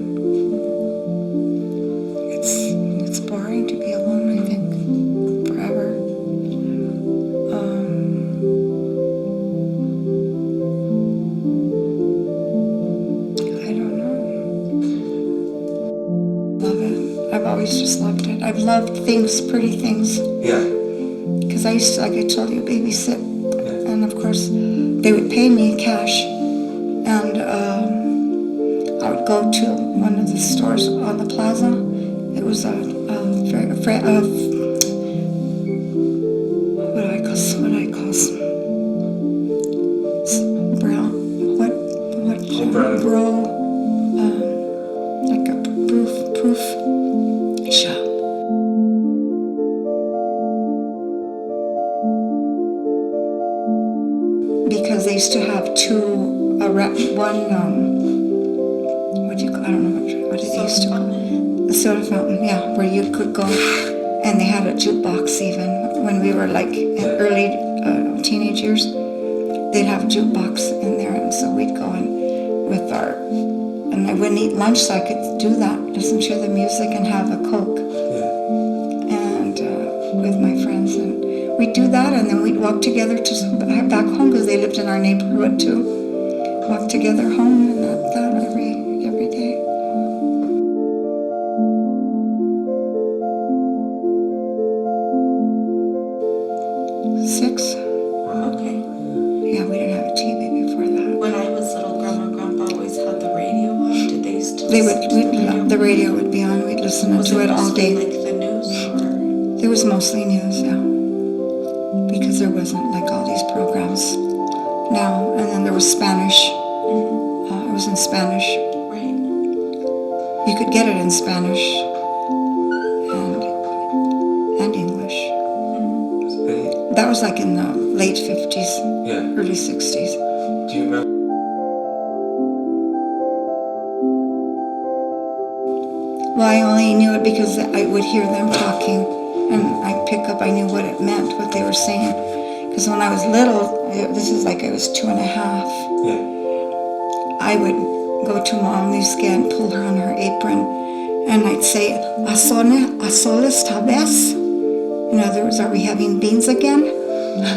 Speaker 4: It's boring to be alone, I think, forever. I don't know. Love it. I've always just loved it. I've loved things, pretty things.
Speaker 14: Yeah.
Speaker 4: Because I used to, like I told you, babysit. And of course, they would pay me cash. And I would go to one of the stores on the plaza. It was what do I call brown? What bro? Like a proof shop. Because they used to have one what do you call? I don't know what it used to call. A soda fountain, yeah, where you could go, and they had a jukebox even when we were like in early teenage years. They'd have a jukebox in there, and so we'd go in with and I wouldn't eat lunch, so I could do that, listen to the music and have a Coke, and with my friends, and we'd do that, and then we'd walk together to back home because they lived in our neighborhood too. Walk together home, and that every day. 6.
Speaker 5: Okay.
Speaker 4: Yeah, we didn't have a TV before that.
Speaker 5: When I was little, Grandma and Grandpa always had the radio on. Did they still?
Speaker 4: The radio would be on. We'd listen to it all day.
Speaker 5: Like the news, or?
Speaker 4: It was mostly news, yeah. Because there wasn't like all these programs now, and then there was Spanish. It was in Spanish.
Speaker 5: Right.
Speaker 4: You could get it in Spanish and English. That was like in the late 50s, early 60s.
Speaker 14: Do you remember?
Speaker 4: Well, I only knew it because I would hear them talking, and I knew what it meant, what they were saying. Because when I was little, this is like I was 2 and a half, I would go to Mom Lizka and pull her on her apron, and I'd say, "Asoles tal vez?" In other words, are we having beans again?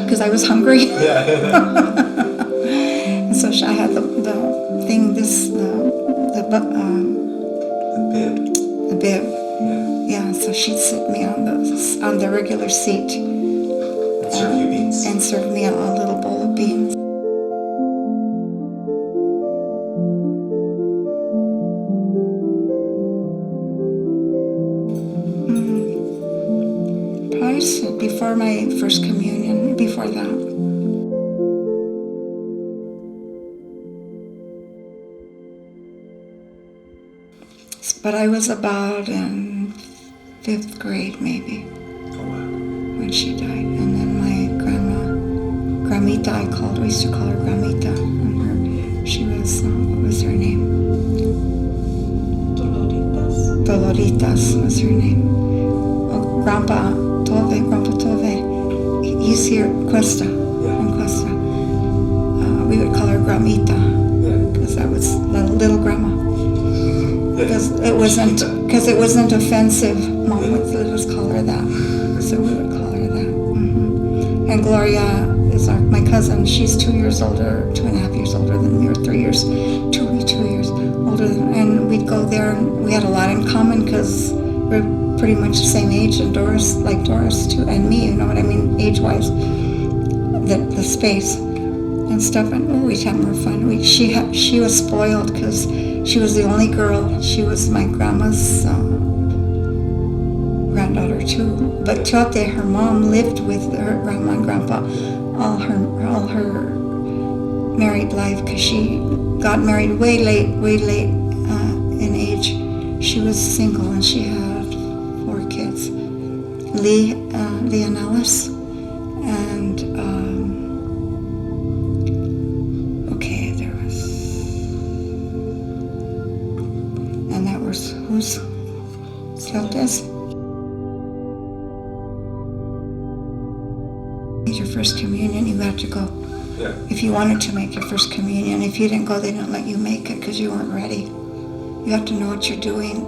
Speaker 4: Because I was hungry. And so I had the thing, the bib. Yeah, so she'd sit me on the regular seat.
Speaker 14: And serve you beans.
Speaker 4: And serve me a little bowl of beans. Probably before my first communion, before that. But I was about in 5th grade, maybe, when she died. And then my Gramita, we used to call her Gramita. And she was, what was her name? Doloritas was her name. Oh, Grandpa Tove. He's here, Cuesta, in Cuesta. We would call her Gramita, because that was little grandma. Because it wasn't offensive. Mom would let us call her that, so we would call her that. And Gloria is my cousin. She's 2 years older, 2.5 years older than me, or 3 years, 2 years older than. And we'd go there, and we had a lot in common because we're pretty much the same age, and Doris too, and me. You know what I mean, age-wise, the space and stuff. And we'd have more fun. She was spoiled because she was the only girl. She was my grandma's granddaughter too. But throughout there, her mom lived with her grandma and grandpa all her married life, because she got married way late in age. She was single and she had 4 kids. Lee and Alice, and there was. And that was who's Celtes? Your first communion, you had to go.
Speaker 14: Yeah.
Speaker 4: If you wanted to make your first communion, if you didn't go, they didn't let you make it because you weren't ready. You have to know what you're doing,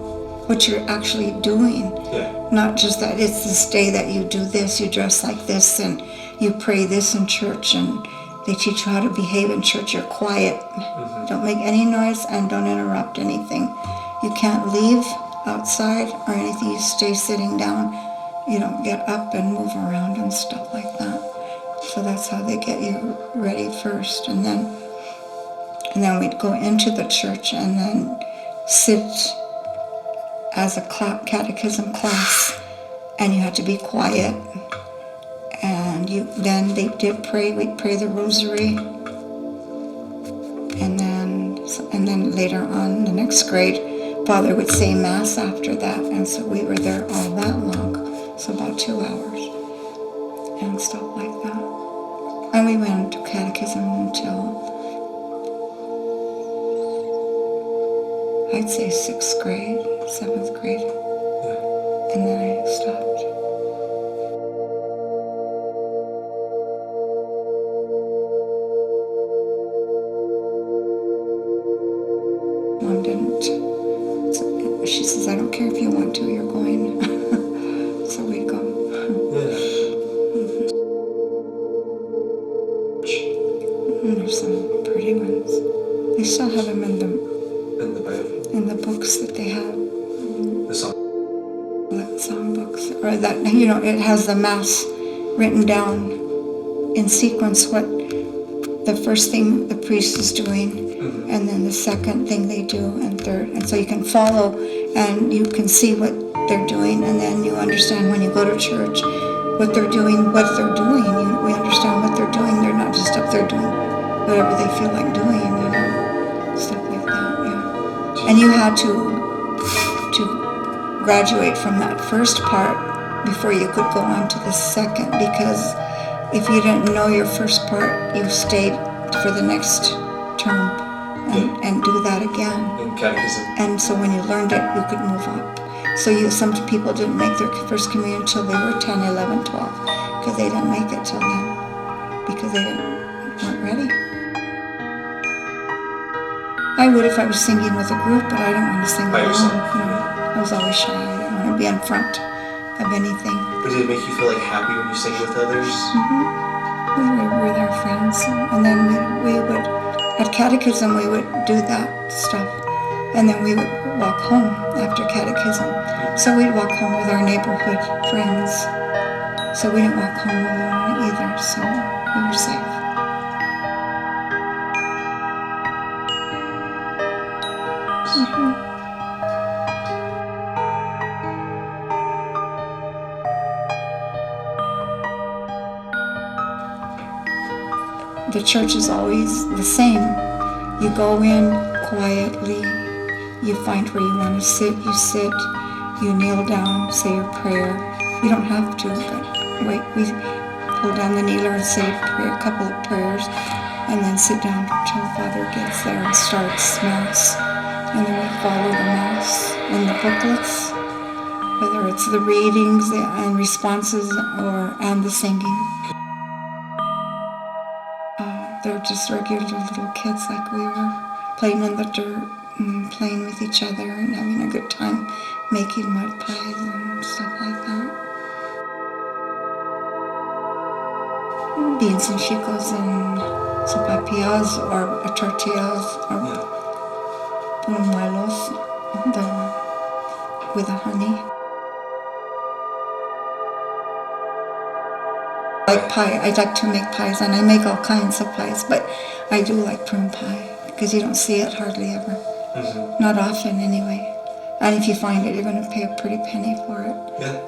Speaker 4: what you're actually doing.
Speaker 14: Yeah.
Speaker 4: Not just that it's this day that you do this, you dress like this, and you pray this in church, and they teach you how to behave in church. You're quiet. Mm-hmm. Don't make any noise and don't interrupt anything. You can't leave outside or anything. You stay sitting down. You don't get up and move around and stuff like that. So that's how they get you ready first. And then we'd go into the church and then sit as a catechism class, and you had to be quiet. And then they did pray. We'd pray the rosary. And then later on, the next grade, Father would say Mass after that. And so we were there all that long. So about 2 hours and stuff like that. And we went to catechism until, I'd say 6th grade, 7th grade. Yeah. And then I stopped. Mom didn't. She says, I don't care if you want to, you're going. So we'd go.
Speaker 14: Yeah.
Speaker 4: There's some pretty ones. They still have them in the
Speaker 14: Bible.
Speaker 4: In the books that they have.
Speaker 14: The
Speaker 4: song books, or that, you know, it has the Mass written down in sequence, what the first thing the priest is doing, and then the second thing they do, and third, and so you can follow and you can see what they're doing, and then you understand when you go to church what they're doing. We understand what they're doing. They're not just up there doing whatever they feel like doing, stuff like that, yeah. And you had to graduate from that first part before you could go on to the second, because if you didn't know your first part, you stayed for the next term and do that again.
Speaker 14: In catechism.
Speaker 4: And so when you learned it, you could move up. So some people didn't make their first communion until they were 10, 11, 12, because they didn't make it till then, because they weren't ready. I would if I was singing with a group, but I didn't want to sing
Speaker 14: By
Speaker 4: alone.
Speaker 14: yourself?
Speaker 4: I was always shy. I didn't want to be in front of anything.
Speaker 14: But did it make you feel like happy when you sang with others?
Speaker 4: We were with our friends, and then we would, at catechism, we would do that stuff, and then we would walk home after catechism. So we'd walk home with our neighborhood friends. So we didn't walk home alone either, so we were safe. The church is always the same. You go in quietly, you find where you want to sit, you sit, you kneel down, say your prayer. You don't have to, but we hold down the kneeler and say a couple of prayers, and then sit down until the Father gets there and starts Mass. And then we follow the Mass in the booklets, whether it's the readings and responses and the singing. They're just regular little kids like we were, playing in the dirt and playing with each other and having a good time making mud pies and stuff like that. Beans and chicos and sopapillas or tortillas or buñuelos with the honey. Like pie, I like to make pies, and I make all kinds of pies, but I do like prune pie because you don't see it hardly ever. Not often anyway. And if you find it, you're going to pay a pretty penny for it.
Speaker 14: Yeah.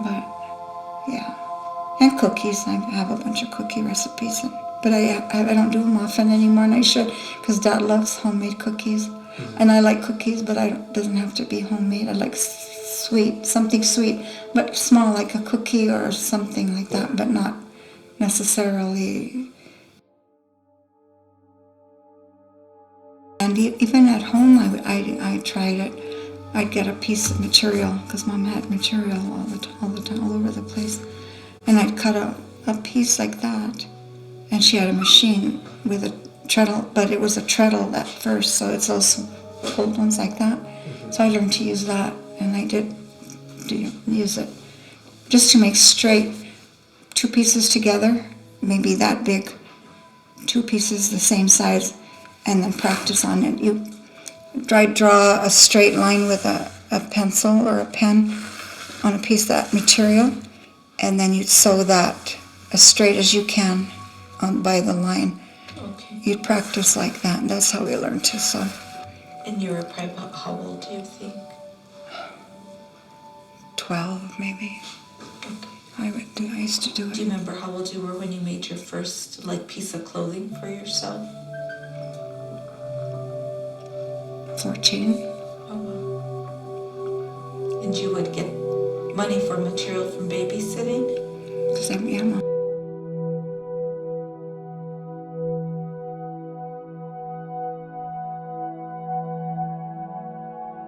Speaker 4: But yeah, and cookies. I have a bunch of cookie recipes, but I don't do them often anymore, and I should, because Dad loves homemade cookies. And I like cookies, but it doesn't have to be homemade. I like something sweet, but small, like a cookie or something like that, but not necessarily. And even at home, I tried it. I'd get a piece of material, because Mom had material all the time, all over the place. And I'd cut a piece like that, and she had a machine with a treadle, but it was a treadle at first, so it's also old ones like that. So I learned to use that, and I did use it just to make straight two pieces together, maybe that big, two pieces the same size, and then practice on it. You draw a straight line with a pencil or a pen on a piece of that material, and then you'd sew that as straight as you can by the line. You'd practice like that, and that's how we learned to sew.
Speaker 5: And you were probably about how old do you think?
Speaker 4: 12, maybe.
Speaker 5: Okay.
Speaker 4: I used to do it.
Speaker 5: Do you remember how old you were when you made your first piece of clothing for yourself?
Speaker 4: 14.
Speaker 5: Oh wow. And you would get money for material from babysitting?
Speaker 4: Yeah, Mom.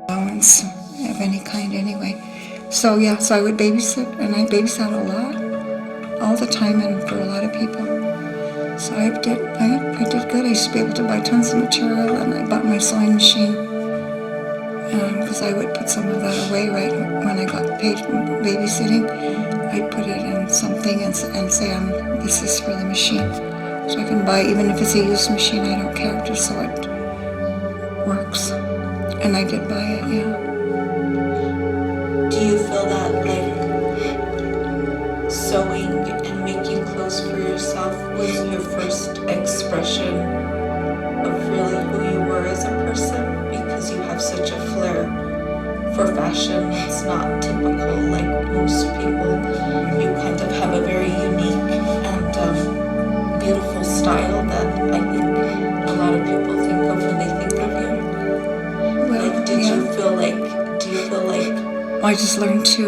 Speaker 4: Allowance of any kind anyway. So yeah, so I would babysit, and I babysat a lot, all the time, and for a lot of people. So I did good. I used to be able to buy tons of material, and I bought my sewing machine, because I would put some of that away right when I got paid for babysitting. I'd put it in something and say, this is for the machine. So I can buy, even if it's a used machine, I don't care, just so it works. And I did buy it, yeah.
Speaker 5: Do you feel that sewing and making clothes for yourself was your first expression of really who you were as a person? Because you have such a flair for fashion. It's not typical like most people. You kind of have a very unique and beautiful style that I think a lot of people think of when they think of you.
Speaker 4: Well,
Speaker 5: like, do you feel like
Speaker 4: I just learned to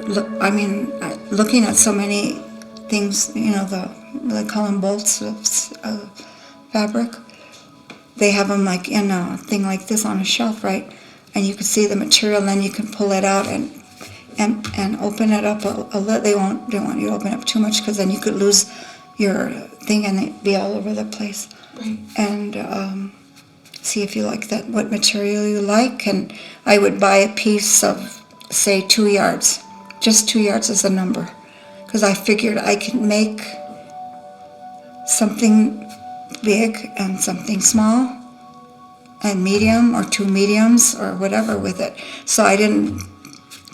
Speaker 4: look. I mean, looking at so many things, they call them bolts of fabric. They have them like in a thing like this on a shelf, right? And you can see the material, and then you can pull it out and open it up a little. They don't want you to open up too much, because then you could lose your thing and it'd be all over the place.
Speaker 5: Right.
Speaker 4: And see if you like that, what material you like. And I would buy a piece of, say, 2 yards. Just 2 yards is a number, because I figured I could make something big and something small and medium, or 2 mediums or whatever with it. So I didn't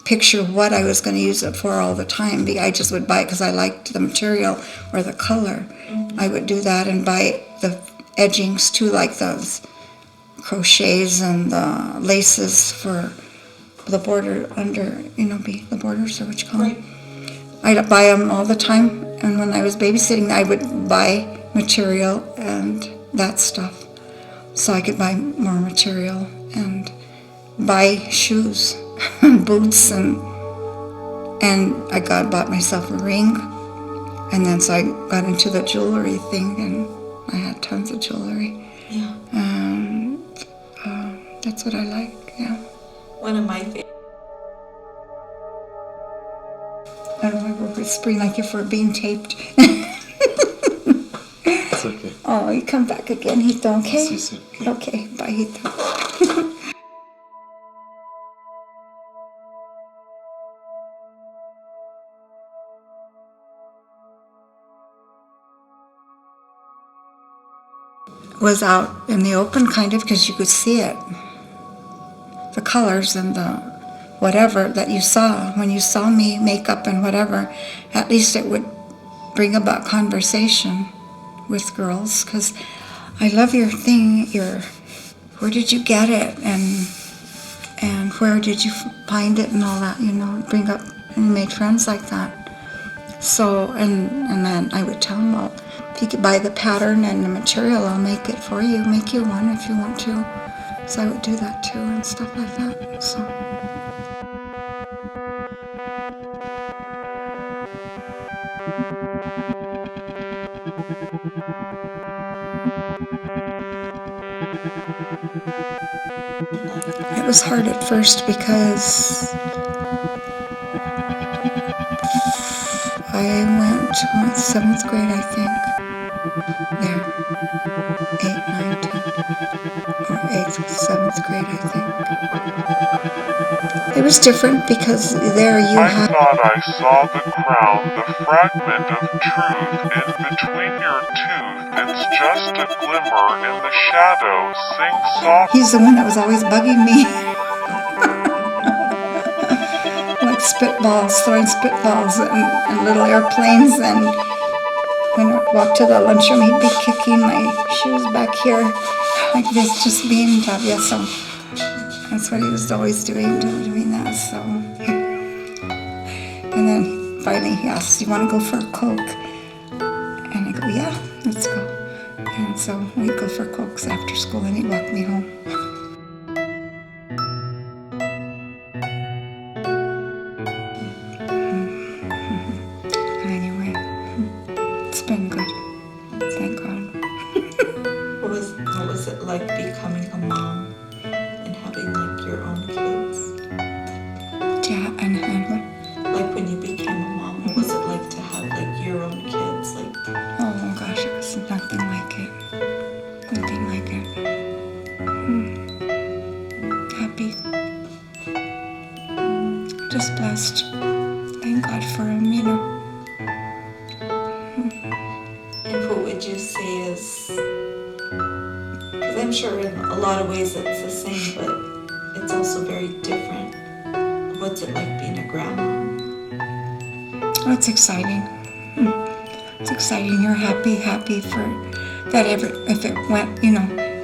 Speaker 4: picture what I was going to use it for all the time. I just would buy it because I liked the material or the color. I would do that and buy the edgings too, like those crochets and the laces for the border under, the borders, or what you call them. I'd buy them all the time. And when I was babysitting, I would buy material and that stuff, so I could buy more material and buy shoes and boots, and I bought myself a ring, and then so I got into the jewelry thing, and I had tons of jewelry.
Speaker 5: Yeah.
Speaker 4: And that's what I like. Yeah.
Speaker 5: One of my favorites.
Speaker 4: I don't know, we're whispering like if we're being taped.
Speaker 14: It's okay.
Speaker 4: Oh, you come back again, Hito, okay?
Speaker 14: I'll see you soon.
Speaker 4: Okay, bye, Hito. Was out in the open, kind of, because you could see it. The colors and the whatever that you saw. When you saw me, makeup and whatever, at least it would bring about conversation with girls, because I love your thing, where did you get it, and where did you find it, and all that, bring up, and made friends like that. So, and then I would tell them, well, if you could buy the pattern and the material, I'll make it for you, make you one if you want to. So I would do that too, and stuff like that, so. It was hard at first because I went to 7th grade, I think. There. 8, 9, 10. Or 8th, 7th grade, I think. It was different because there you had...
Speaker 7: I thought I saw the crown, the fragment of truth in between your tooth. It's just a glimmer in the shadow. Sing softly.
Speaker 4: He's the one that was always bugging me. Like spitballs, throwing spitballs and little airplanes, and when I walked to the lunchroom, he'd be kicking my shoes back here like this, just being travieso. That's what he was always doing that, so. And then finally he asked, "You want to go for a Coke?" And I go, "Yeah, let's go." And so we'd go for Cokes after school, and he'd walk me home. Anyway, it's been good. Thank God.
Speaker 5: What was it like becoming a mom and having like your own kids?
Speaker 4: Yeah, and what?
Speaker 5: Like when you became a mom, what was it like to have like your own kids? Like,
Speaker 4: oh gosh, it was nothing like it. Nothing like it. Happy. Just blessed. Thank God for him,
Speaker 5: And what would you say is, because I'm sure in a lot of ways it's the same, but it's also very different. What's it like being a grandma?
Speaker 4: Oh, it's exciting. It's exciting. You're happy for that. If it went,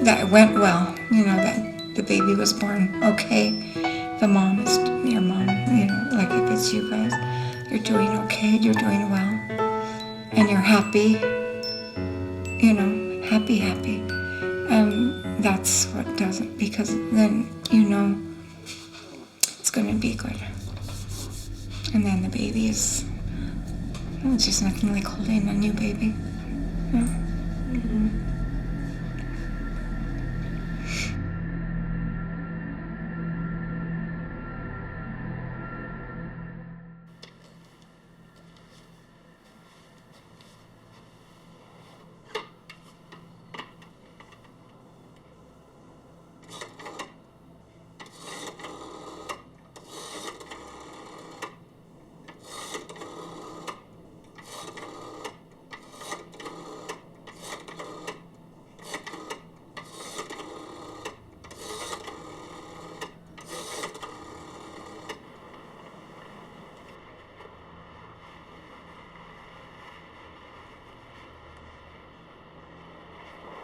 Speaker 4: that it went well. That the baby was born okay, the mom is your mom, like if it's you guys, you're doing okay, you're doing well, and you're happy, happy. And that's what does it, because then it's going to be good. And then the baby is, it's just nothing like holding a new baby. Mm-hmm.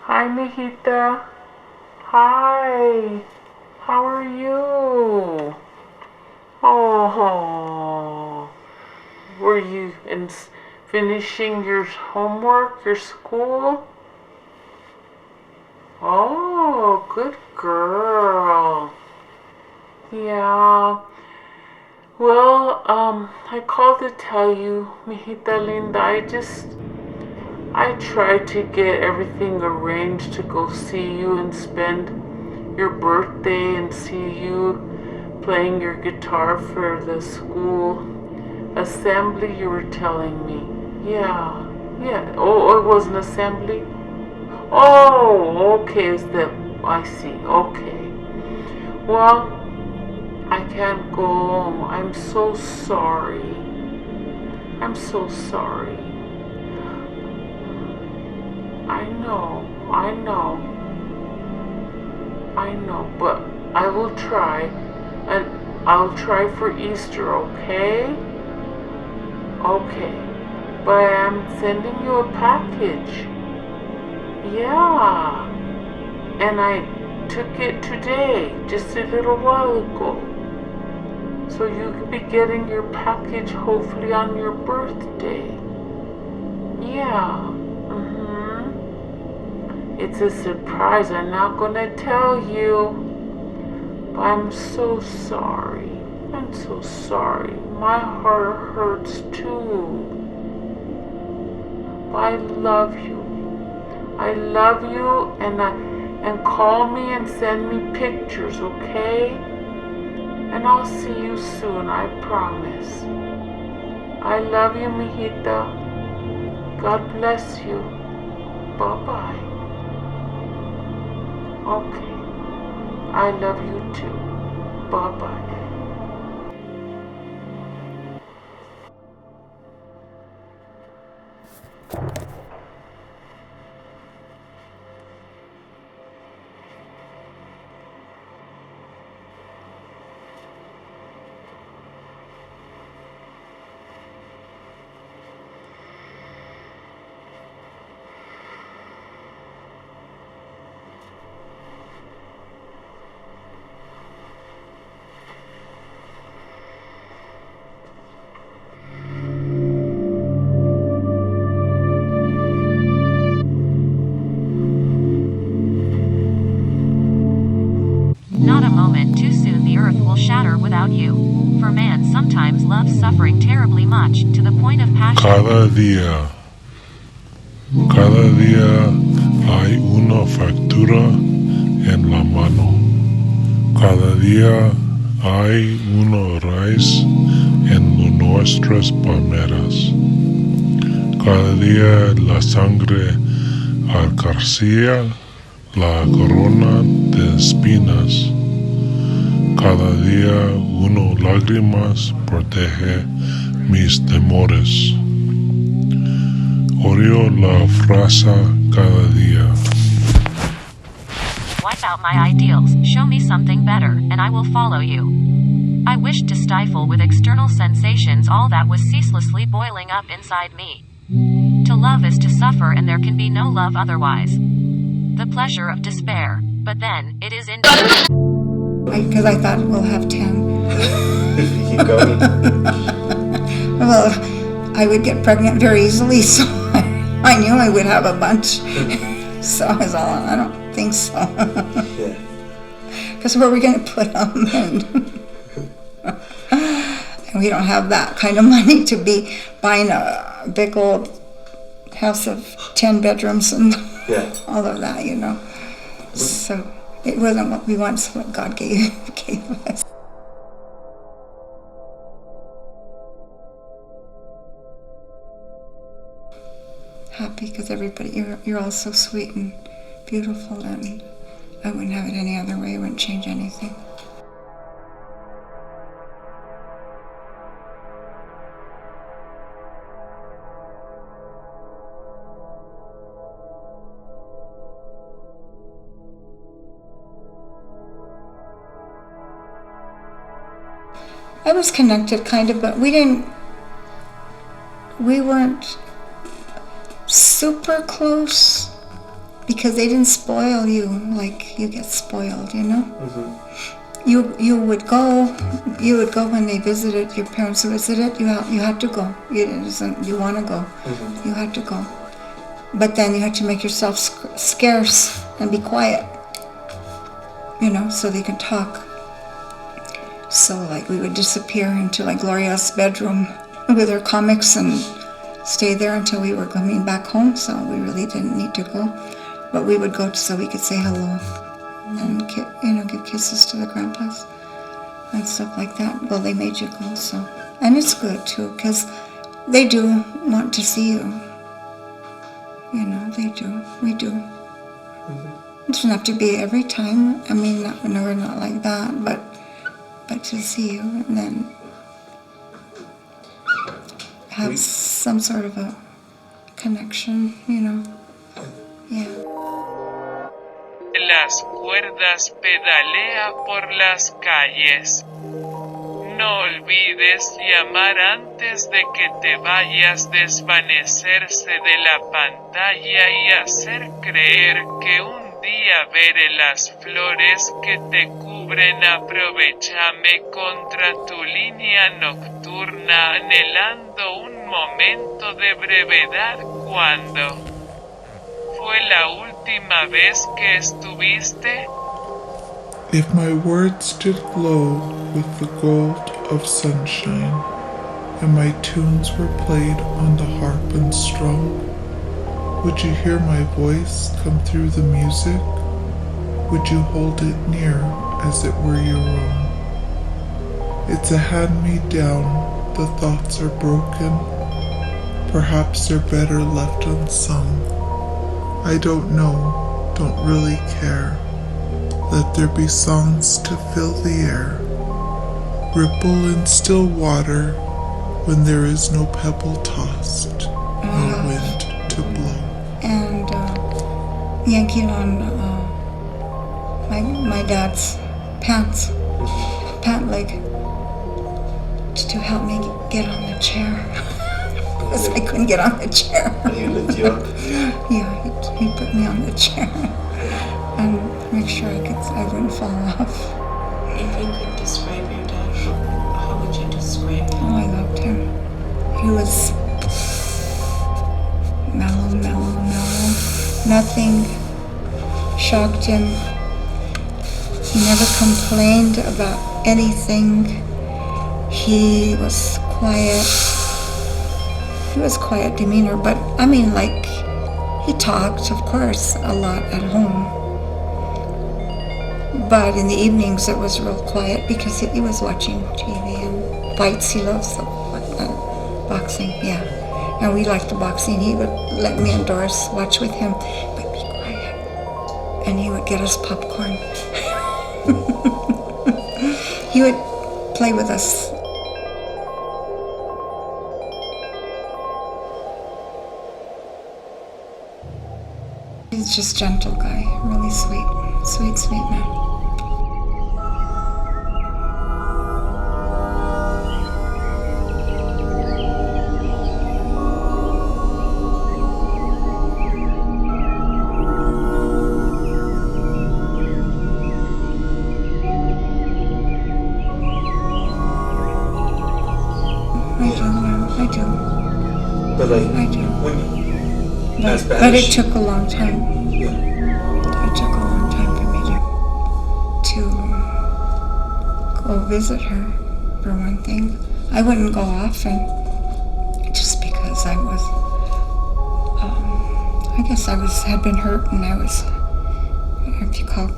Speaker 2: Hi, mijita. Hi. How are you? Oh, were you finishing your homework, your school? Oh, good girl. Yeah. Well, I called to tell you, mijita linda, I tried to get everything arranged to go see you and spend your birthday and see you playing your guitar for the school assembly you were telling me. Yeah. Oh, it was an assembly? Oh, okay, I see, okay. Well, I can't go. I'm so sorry. I'm so sorry. I know, but I will try. And I'll try for Easter, okay? Okay. But I am sending you a package. Yeah. And I took it today, just a little while ago. So you could be getting your package hopefully on your birthday. Yeah. It's a surprise. I'm not gonna tell you. But I'm so sorry. I'm so sorry. My heart hurts too. But I love you. I love you, and call me and send me pictures, okay? And I'll see you soon, I promise. I love you, mijita. God bless you. Bye-bye. Okay. I love you too. Bye-bye.
Speaker 11: Not a moment too soon the earth will shatter without you. For man sometimes loves suffering terribly much, to the point of passion.
Speaker 13: Cada día hay una factura en la mano. Cada día hay una raíz en nuestras palmeras. Cada día la sangre acarcia la corona de espinas. Cada día una lágrimas protege mis temores. Odio la frase cada día.
Speaker 11: Wipe out my ideals, show me something better, and I will follow you. I wished to stifle with external sensations all that was ceaselessly boiling up inside me. To love is to suffer, and there can be no love otherwise. The pleasure of despair, but then, it is in...
Speaker 4: Because I thought we'll have 10.
Speaker 14: If you keep going.
Speaker 4: Well, I would get pregnant very easily, so I knew I would have a bunch. So I was all, I don't think so.
Speaker 14: Yeah.
Speaker 4: Because where are we going to put them? And we don't have that kind of money to be buying a big old house of 10 bedrooms and all of that, you know. So it wasn't what we want, it's what God gave us. Happy because everybody, you're all so sweet and beautiful, and I wouldn't have it any other way. I wouldn't change anything. I was connected kind of, but we weren't super close because they didn't spoil you like you get spoiled, you know? Mm-hmm. You would go when they visited, your parents visited, you had to go. You want to go, mm-hmm. You had to go. But then you had to make yourself scarce and be quiet, you know, so they could talk. So like we would disappear into like Gloria's bedroom with her comics and stay there until we were coming back home, so we really didn't need to go. But we would go so we could say hello and give kisses to the grandpas and stuff like that. Well, they made you go, so. And it's good too, because they do want to see you. You know, they do. We do. Mm-hmm. It doesn't have to be every time. I mean, we're not like that, but to see you and then have some sort of a connection, you know. Yeah.
Speaker 12: Las cuerdas pedalea por las calles. No olvides llamar antes de que te vayas, desvanecerse de la pantalla y hacer creer que un día veré las flores que te cubren. Aprovechame contra tu línea nocturna, anhelando un momento de brevedad. ¿Cuándo fue la última vez que estuviste?
Speaker 6: If my words did glow with the gold of sunshine, and my tunes were played on the harp and strung, would you hear my voice come through the music? Would you hold it near as it were your own? It's a hand-me-down, the thoughts are broken. Perhaps they're better left unsung. I don't know, don't really care. Let there be songs to fill the air. Ripple in still water when there is no pebble tossed, no wind to blow.
Speaker 4: And yanking on my dad's pant leg to help me get on the chair. Because I couldn't get on the chair.
Speaker 14: He lift you up?
Speaker 4: Yeah, he put me on the chair and make sure I wouldn't fall off.
Speaker 15: If you could describe your dad, how would you describe him?
Speaker 4: Oh, I loved him. He was mellow. Nothing shocked him. He never complained about anything. He was quiet. He was quiet demeanor, but I mean, like, he talked, of course, a lot at home. But in the evenings it was real quiet because he was watching TV and fights. He loves the boxing, yeah. And we liked the boxing. He would let me and Doris watch with him, but be quiet. And he would get us popcorn. He would play with us. He's just a gentle guy, really sweet man. I do.
Speaker 14: But like,
Speaker 4: I do.
Speaker 14: when as bad
Speaker 4: But
Speaker 14: as
Speaker 4: it took a long time.
Speaker 14: Yeah.
Speaker 4: It took a long time for me to go visit her, for one thing. I wouldn't go often, just because I was, I guess had been hurt, and I was, if you call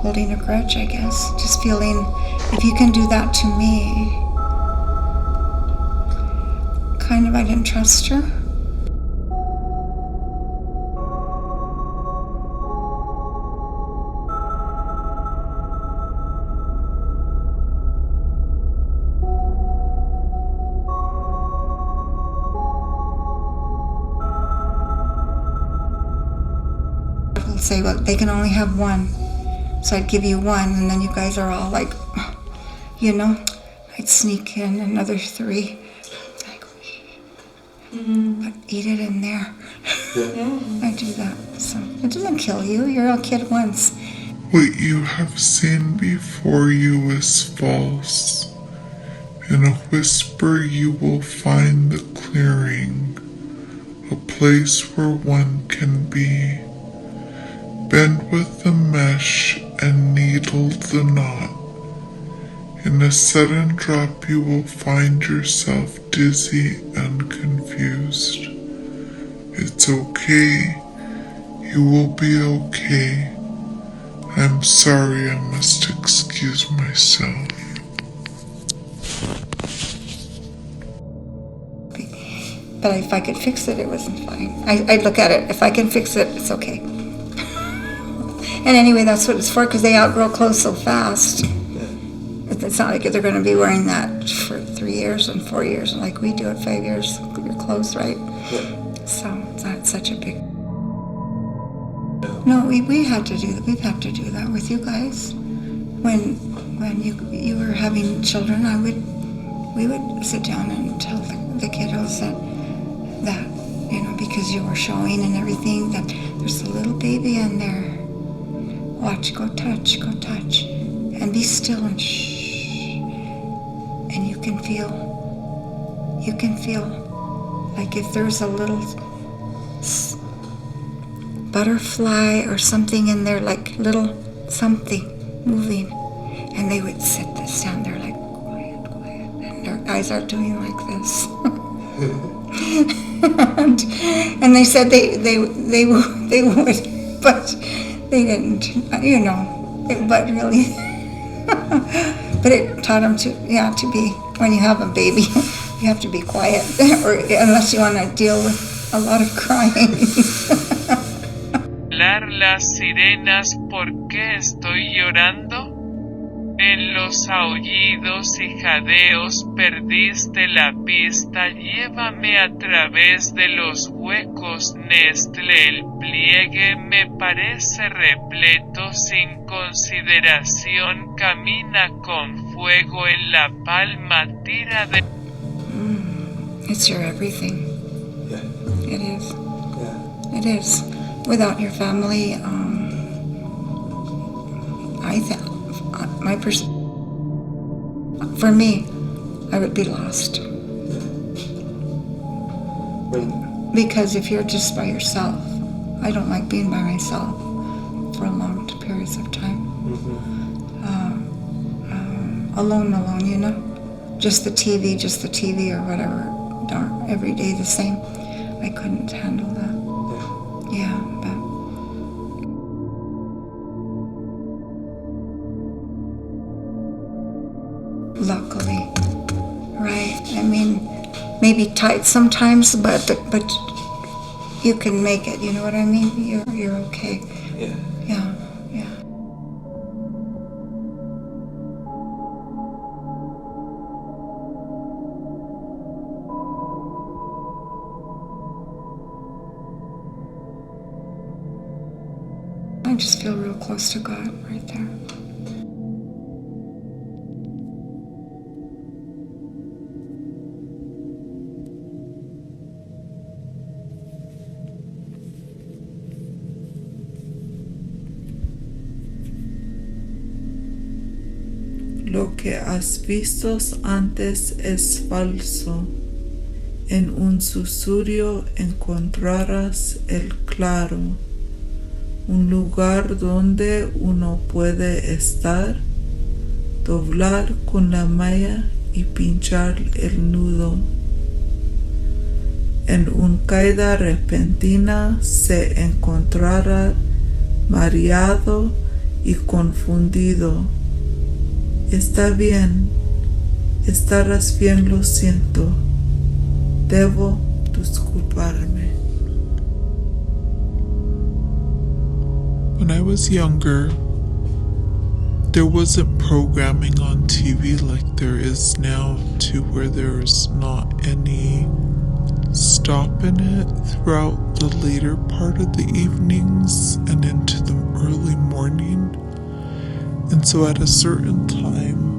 Speaker 4: holding a grudge, I guess. Just feeling, if you can do that to me, kind of, I didn't trust her. People say, well, they can only have one. So I'd give you one, and then you guys are all like, you know, I'd sneak in another 3. Like, but eat it in there.
Speaker 14: Yeah.
Speaker 4: I do that. So it doesn't kill you. You're a kid once.
Speaker 7: What you have seen before you is false. In a whisper you will find the clearing, a place where one can be. Bend with the mesh and needle the knot. In a sudden drop you will find yourself dizzy and confused. It's okay. You will be okay. I'm sorry, I must excuse myself.
Speaker 4: But if I could fix it, it wasn't fine. I'd look at it. If I can fix it, it's okay. And anyway, that's what it's for, because they outgrow clothes so fast. It's not like they're going to be wearing that for 3 years and 4 years, like we do at 5 years. Your clothes, right?
Speaker 14: Yeah.
Speaker 4: So it's not such a big. No, we had to do that. We've had to do that with you guys. When you were having children, we would sit down and tell the kiddos that you know, because you were showing and everything, that there's a little baby in there. Watch, go touch, and be still and shh. And you can feel like if there's a little butterfly or something in there, like little something moving, and they would stand there like quiet, and their eyes are doing like this. and they said they would, but they didn't, you know. But really, but it taught them to be, when you have a baby, you have to be quiet, or unless you want to deal with a lot of crying.
Speaker 12: Las sirenas, ¿por qué estoy llorando? En los aullidos y jadeos perdiste la pista, llévame a través de los huecos, Nestlé, el pliegue me parece repleto, sin consideración, camina con fuego en la palma, tira de...
Speaker 4: It's your everything.
Speaker 14: Yeah.
Speaker 4: It is.
Speaker 14: Yeah.
Speaker 4: It is. Without your family, I think, for me, I would be lost. Because if you're just by yourself, I don't like being by myself for long periods of time. Alone, you know? Just the TV or whatever, every day the same. I couldn't handle that. Yeah, but luckily, right? I mean, maybe tight sometimes, but you can make it. You know what I mean? You're okay.
Speaker 14: Yeah.
Speaker 4: Yeah. I just feel real close to God right there.
Speaker 16: Lo
Speaker 6: que has visto antes es falso. En un susurro encontrarás el claro, un lugar donde uno puede estar, doblar con la malla y pinchar el nudo. En una caída repentina se encontrará mareado y confundido. Está bien, estarás bien, lo siento. Debo disculparme.
Speaker 16: When I was younger, there wasn't programming on TV like there is now, to where there's not any stopping it throughout the later part of the evenings and into the early morning. And so at a certain time,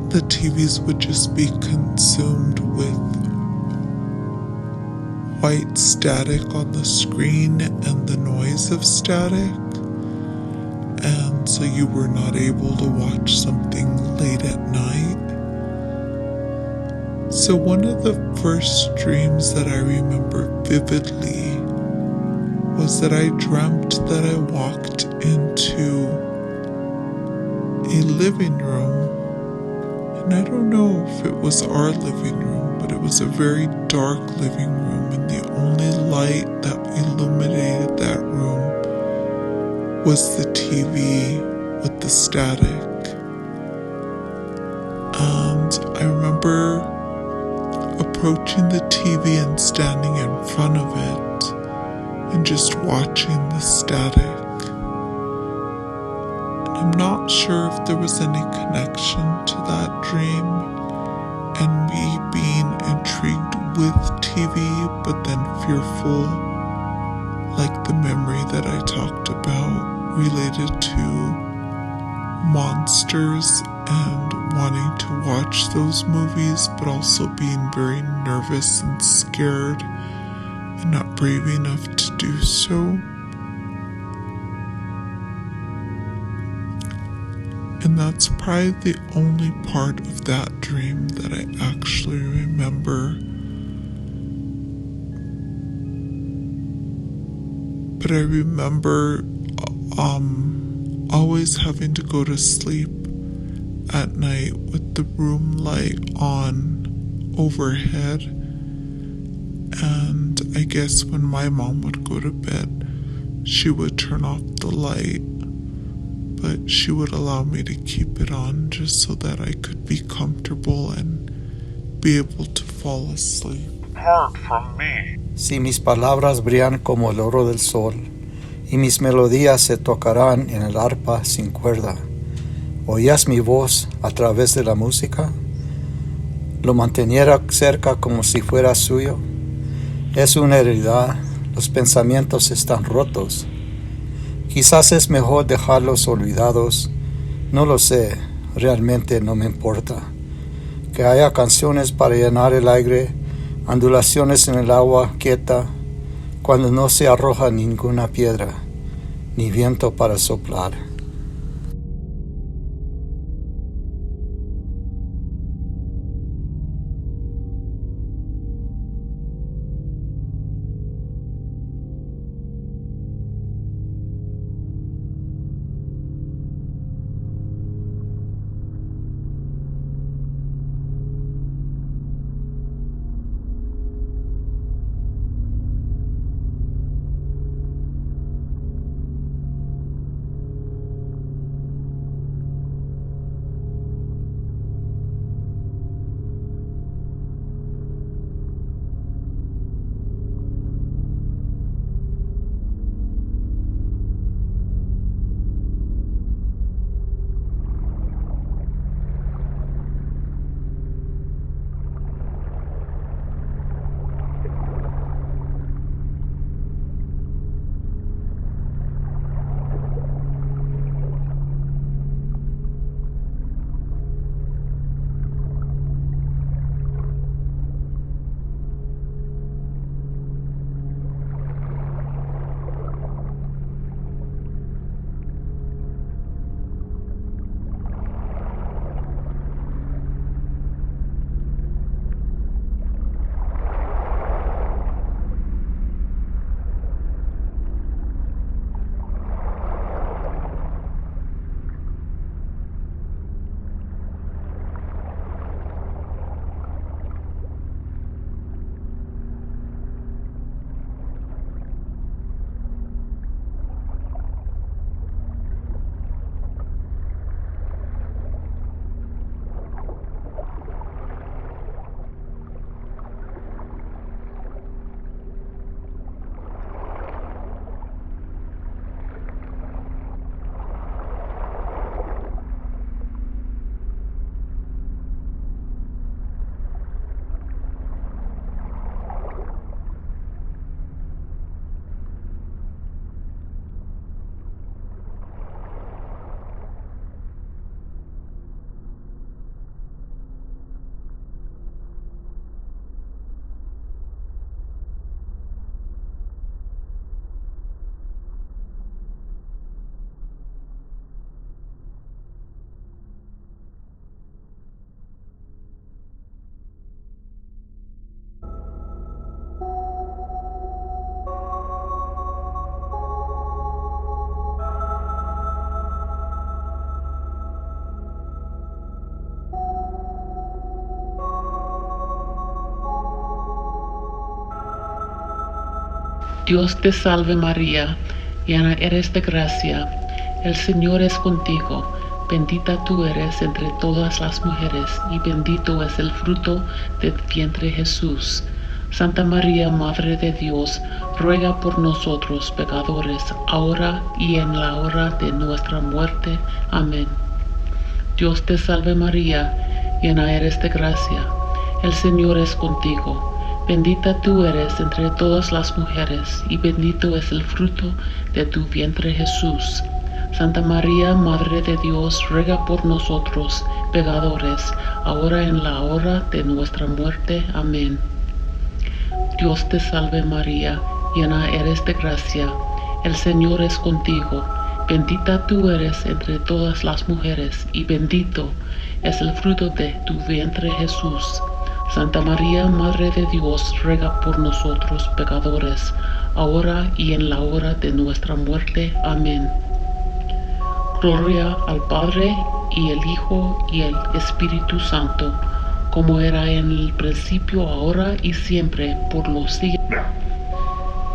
Speaker 16: the TVs would just be consumed with white static on the screen and the noise of static. And so you were not able to watch something late at night. So one of the first dreams that I remember vividly was that I dreamt that I walked into a living room. And I don't know if it was our living room, but it was a very dark living room, and the only light that illuminated that room was the TV with the static. And I remember approaching the TV and standing in front of it and just watching the static. I'm not sure if there was any connection to that dream and me being intrigued with TV, but then fearful, like the memory that I talked about related to monsters and wanting to watch those movies, but also being very nervous and scared and not brave enough to do so. And that's probably the only part of that dream that I actually remember. But I remember always having to go to sleep at night with the room light on overhead. And I guess when my mom would go to bed, she would turn off the light, but she would allow me to keep it on just so that I could be comfortable and be able to fall asleep.
Speaker 17: Apart from me. Si mis palabras brillan como el oro del sol, y mis melodías se tocarán en el arpa sin cuerda, ¿oías mi voz a través de la música? ¿Lo manteniera cerca como si fuera suyo? Es una heredad, los pensamientos están rotos. Quizás es mejor dejarlos olvidados, no lo sé, realmente no me importa. Que haya canciones para llenar el aire, ondulaciones en el agua quieta, cuando no se arroja ninguna piedra, ni viento para soplar.
Speaker 2: Dios te salve María, llena eres de gracia, el Señor es contigo, bendita tú eres entre todas las mujeres, y bendito es el fruto de tu vientre Jesús. Santa María, Madre de Dios, ruega por nosotros pecadores, ahora y en la hora de nuestra muerte. Amén. Dios te salve María, llena eres de gracia, el Señor es contigo. Bendita tú eres entre todas las mujeres, y bendito es el fruto de tu vientre Jesús. Santa María, Madre de Dios, ruega por nosotros, pecadores, ahora en la hora de nuestra muerte. Amén. Dios te salve María, llena eres de gracia, el Señor es contigo. Bendita tú eres entre todas las mujeres, y bendito es el fruto de tu vientre Jesús. Santa María, Madre de Dios, ruega por nosotros pecadores, ahora y en la hora de nuestra muerte. Amén. Gloria al Padre, y el Hijo, y el Espíritu Santo, como era en el principio, ahora y siempre, por los siglos.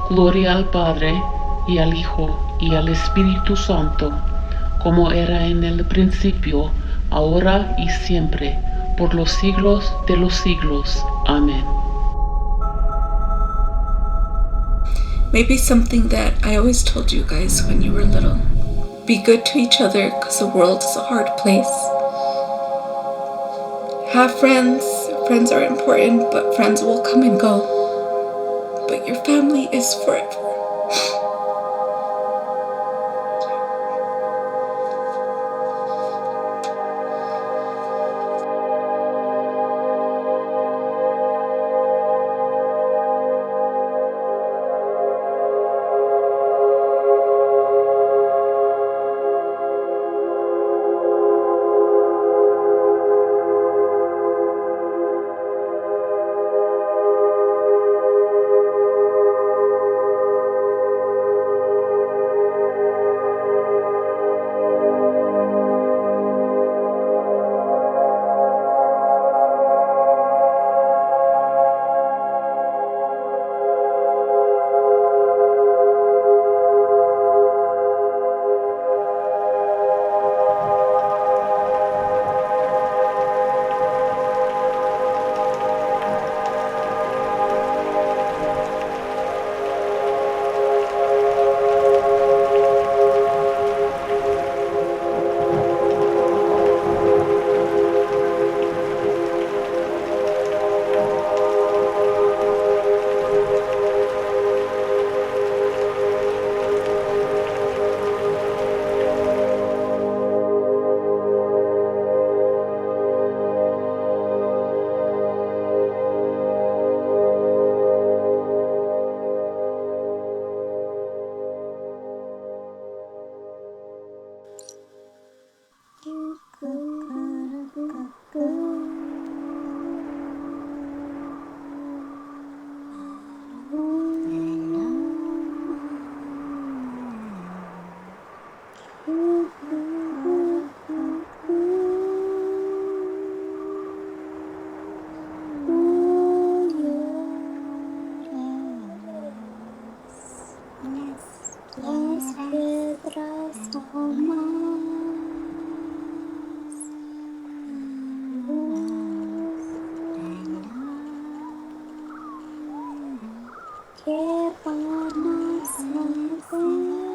Speaker 2: Gloria al Padre, y al Hijo, y al Espíritu Santo, como era en el principio, ahora y siempre, por los siglos de los siglos. Amén.
Speaker 5: Maybe something that I always told you guys when you were little. Be good to each other, because the world is a hard place. Have friends. Friends are important, but friends will come and go. But your family is forever.
Speaker 1: Que van a ser